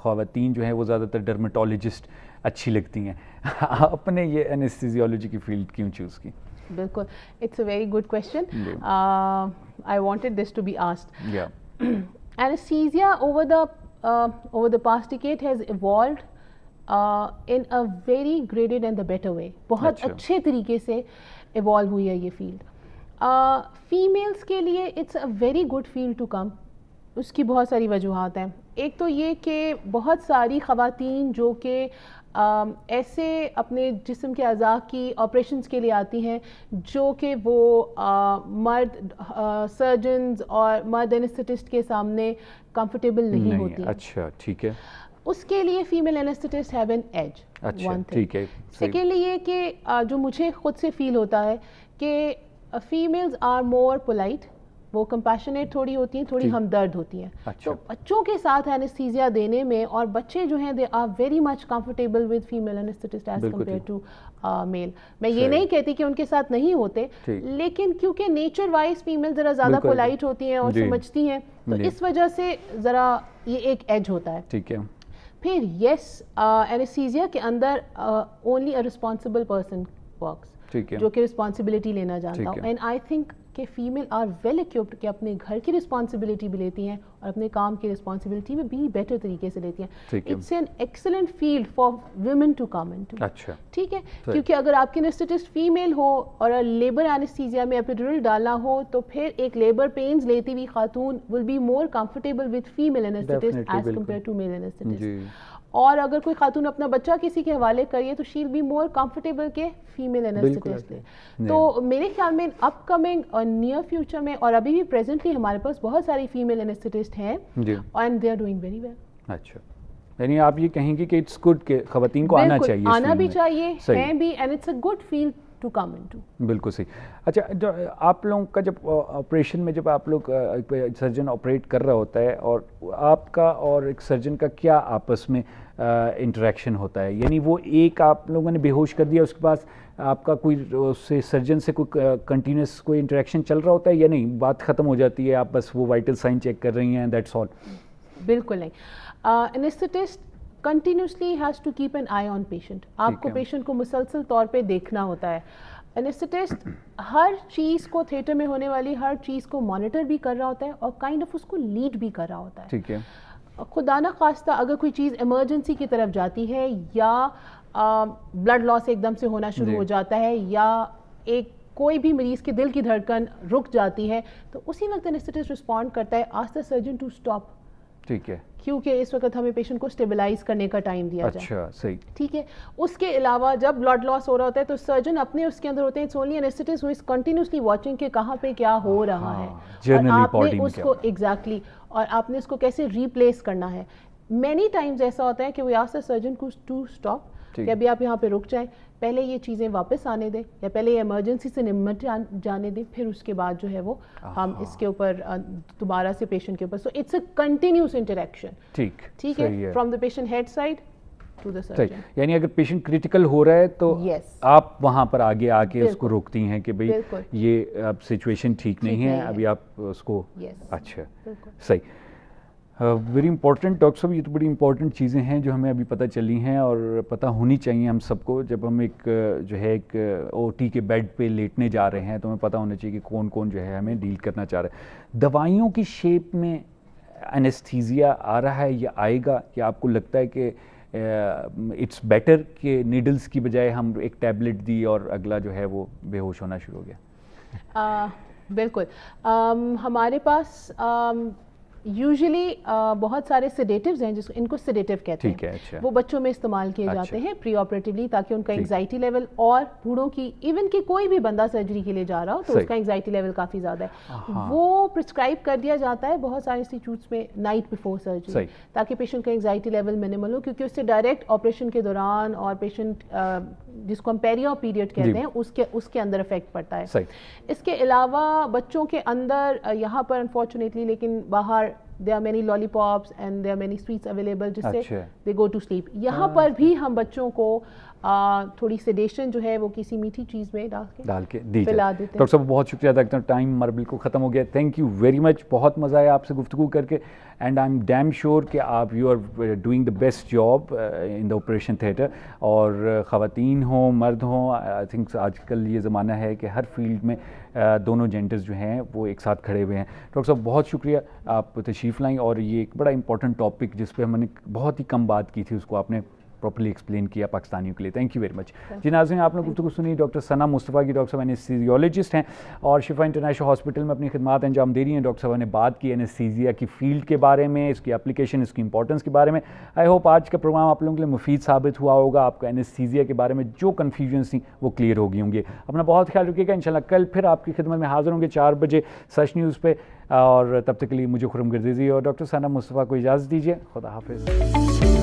خواتین جو ہیں وہ زیادہ تر ڈرمیٹولوجسٹ اچھی لگتی ہیں. آپ نے یہ اینستھیزیولوجی کی فیلڈ کیوں چوز کی؟ بالکل، it's a very good question. I wanted this to be asked. Anaesthesia over the past decade has evolved in a very graded and the better way. بہت اچھے طریقے سے ایوالو ہوئی ہے یہ فیلڈ. فیمیلز کے لیے it's a very good field to come. اس کی بہت ساری وجوہات ہیں. ایک تو یہ کہ بہت ساری خواتین جو کہ ایسے اپنے جسم کے اعضاء کی آپریشنز کے لیے آتی ہیں جو کہ وہ مرد سرجنز اور مرد اینستھیٹسٹ کے سامنے کمفرٹیبل نہیں ہوتی. اچھا ٹھیک ہے. اس کے لیے فیمیل اینستھیٹسٹ ہیو این ایج. اچھا ٹھیک ہے. سیکنڈلی یہ کہ جو مجھے خود سے فیل ہوتا ہے کہ فیمیلز آر مور پولائٹ، وہ کمپیشنیٹ تھوڑی ہوتی ہیں، تھوڑی ہمدرد ہوتی ہیں. تو بچوں کے ساتھ اینستھیزیا دینے میں، اور بچے جو ہیں they are very much comfortable with female anaesthetist as compare to male. میں یہ نہیں کہتی کہ ان کے ساتھ نہیں ہوتے، لیکن کیونکہ نیچر وائز فیمیل ذرا زیادہ پولائٹ ہوتی ہیں اور سمجھتی ہیں، تو اس وجہ سے ذرا یہ ایک ایج ہوتا ہے. ٹھیک ہے. پھر یس، اینستھیزیا کے اندر only a responsible person works, جو کہ رسپانسبلٹی لینا جانتا ہوں. اینڈ آئی تھنک کہ فیمیل آر ویل اکوپڈ کہ اپنے گھر کی رسپانسبلٹی بھی لیتی ہیں اور اپنے کام کی رسپانسبلٹی میں بھی بیٹر طریقے سے لیتی ہیں. It's an excellent field for women to come into. ٹھیک ہے. کیونکہ اگر آپ کی اینستھیٹسٹ فیمیل ہو اور لیبر اینستھیزیا میں ایپیڈورل ڈالا ہو تو پھر ایک لیبر پینز لیتی ہوئی خاتون will be more comfortable with female anaesthetist as compare to male anaesthetist. اور اگر کوئی خاتون اپنا بچہ کسی کے حوالے کریے تو شی ول بی مور کمفرٹیبل کہ فیمیل اینستھیٹسٹ لے. تو میرے خیال میں اپ کمنگ اور نیئر فیوچر میں، اور ابھی بھی پریزنٹلی ہمارے پاس بہت ساری فیمیل اینستھیٹسٹ ہیں and they are doing very well. اچھا، یعنی آپ یہ کہیں گے کہ اٹس گڈ کہ خواتین کو آنا چاہیے، آنا بھی چاہیے، ہیں بھی، and it's a good field to come into. بالکل صحیح. اچھا آپ لوگوں کا جب آپریشن میں جب آپ لوگ سرجن آپریٹ کر رہا ہوتا ہے اور آپ کا اور ایک سرجن کا کیا آپس میں انٹریکشن ہوتا ہے؟ یعنی وہ ایک آپ لوگوں نے بے ہوش کر دیا اس کے پاس آپ کا کوئی اس سے سرجن سے کوئی کنٹینیوس کوئی انٹریکشن چل رہا ہوتا ہے یا نہیں بات ختم ہو جاتی ہے آپ بس وہ وائٹل سائن چیک کر رہی ہیں دیٹس آل؟ بالکل نہیں. Anaesthetist continuously has to keep an eye on patient. آپ کو پیشنٹ کو مسلسل طور پہ دیکھنا ہوتا ہے. اینستھیٹسٹ ہر چیز کو تھیٹر میں ہونے والی ہر چیز کو مانیٹر بھی کر رہا ہوتا ہے اور کائنڈ آف اس کو لیڈ بھی کر رہا ہوتا ہے. ٹھیک ہے. خدا نہ خواستہ اگر کوئی چیز ایمرجنسی کی طرف جاتی ہے یا بلڈ لاس ایک دم سے ہونا شروع ہو جاتا ہے یا ایک کوئی بھی مریض کے دل کی دھڑکن رک جاتی ہے تو اسی وقت اینستھیٹسٹ رسپونڈ کرتا ہے ask the surgeon to stop. ٹھیک ہے. کیونکہ اس وقت ہمیں پیشنٹ کو اسٹیبلائز کرنے کا ٹائم دیا جائے. اچھا صحیح. ٹھیک ہے. اس کے علاوہ جب بلڈ لاس ہو رہا ہوتا ہے تو سرجن اپنے اس کے اندر ہوتے ہیں it's only anaesthetist who is continuously watching کہ کہاں پہ کیا ہو رہا ہے اور آپ نے اس کو ایگزیکٹلی اور آپ نے اس کو کیسے ریپلیس کرنا ہے. مینی ٹائمز ایسا ہوتا ہے کہ we ask the surgeon to stop کہ ابھی آپ یہاں پہ رک جائیں, پہلے یہ چیزیں واپس آنے دیں یا پہلے یہ ایمرجنسی سے نمٹ جانے دیں, پھر اس کے بعد جو ہے وہ ہم اس کے اوپر دوبارہ سے پیشنٹ کے اوپر. So it's a continuous interaction. ٹھیک ہے, from the patient head side to the surgeon. یعنی اگر پیشنٹ کریٹیکل ہو رہا ہے تو آپ وہاں پر آگے آ کے اس کو روکتی ہیں کہ بھئی یہ اب سچویشن ٹھیک نہیں ہے, ابھی آپ اس کو. اچھا صحیح. ویری امپورٹنٹ ڈاکٹر صاحب, یہ تو بڑی امپورٹنٹ چیزیں ہیں جو ہمیں ابھی پتہ چلی ہیں اور پتہ ہونی چاہیے ہم سب کو. جب ہم ایک جو ہے ایک او ٹی کے بیڈ پہ لیٹنے جا رہے ہیں تو ہمیں پتہ ہونا چاہیے کہ کون کون جو ہے ہمیں ڈیل کرنا چاہ رہا ہے. دوائیوں کی شیپ میں انیستھیزیا آ رہا ہے یا آئے گا, یا آپ کو لگتا ہے کہ اٹس بیٹر کہ نیڈلز کی بجائے ہم ایک ٹیبلٹ دی اور اگلا جو ہے وہ بے ہوش ہونا شروع ہو گیا؟ بالکل. ہمارے پاس یوزلی بہت سارے سیڈیٹیوز ہیں جس ان کو سیڈیٹیو کہتے ہیں, وہ بچوں میں استعمال کیے جاتے ہیں پری آپریٹیولی تاکہ ان کا انگزائٹی لیول, اور بوڑھوں کی ایون کہ کوئی بھی بندہ سرجری کے لیے جا رہا ہو تو اس کا انگزائٹی لیول کافی زیادہ ہے, وہ پرسکرائب کر دیا جاتا ہے بہت سارے انسٹیٹیوٹس میں نائٹ بیفور سرجری تاکہ پیشنٹ کا انگزائٹی لیول منیمل ہو, کیونکہ اس سے ڈائریکٹ آپریشن کے دوران اور پیشنٹ جس کو ہم پیریو پیریڈ کہتے ہیں اس کے اندر افیکٹ پڑتا ہے. اس کے علاوہ بچوں کے اندر یہاں پر انفارچونیٹلی لیکن باہر there are many lollipops and there are many sweets available جس سے they go to sleep. یہاں پر بھی ہم بچوں کو تھوڑی سیڈیشن جو ہے وہ کسی میٹھی چیز میں ڈال کے پلا دیتے ہیں. ڈاکٹر صاحب بہت شکریہ ادا کرتا ہوں, ٹائم ہمارا بالکل ختم ہو گیا. تھینک یو ویری مچ, بہت مزہ آیا آپ سے گفتگو کر کے, and I am damn sure کہ آپ you are doing the best job in the operation theatre. اور خواتین ہوں مرد ہوں, آئی تھنک آج کل یہ زمانہ ہے کہ ہر فیلڈ میں دونوں جینڈرز جو ہیں وہ ایک ساتھ کھڑے ہوئے ہیں. ڈاکٹر صاحب بہت شکریہ, آپ تشریف لائیں, اور یہ ایک بڑا امپورٹنٹ ٹاپک جس پہ ہم نے بہت ہی کم بات کی تھی اس کو آپ نے پراپرلی ایکسپلین کیا پاکستانیوں کے لیے. Thank you very much. جی ناظرین, آپ نے گفتگو سنی ڈاکٹر ثنا مصطفیٰ کی. ڈاکٹر صاحب انیستھیزیولوجسٹ ہیں اور شفا انٹرنیشنل ہاسپٹل میں اپنی خدمات انجام دے رہی ہیں. ڈاکٹر صاحب نے بات کی انیستھیزیا کی فیلڈ کے بارے میں, اس کی اپلیکیشن, اس کی امپورٹنس کے بارے میں. آئی ہوپ آج کا پروگرام آپ لوگوں کے لیے مفید ثابت ہوا ہوگا. آپ کا انیستھیزیا کے بارے میں جو کنفیوژنس تھیں وہ کلیئر ہو گئی ہوں گی. اپنا بہت خیال رکھیے گا. انشاءاللہ کل پھر آپ کی خدمت میں حاضر ہوں گے 4 بجے سچ نیوز پہ, اور تب تک کے لیے مجھے خرم گردیزی اور ڈاکٹر ثنا مصطفیٰ کو اجازت دیجیے. خدا حافظ.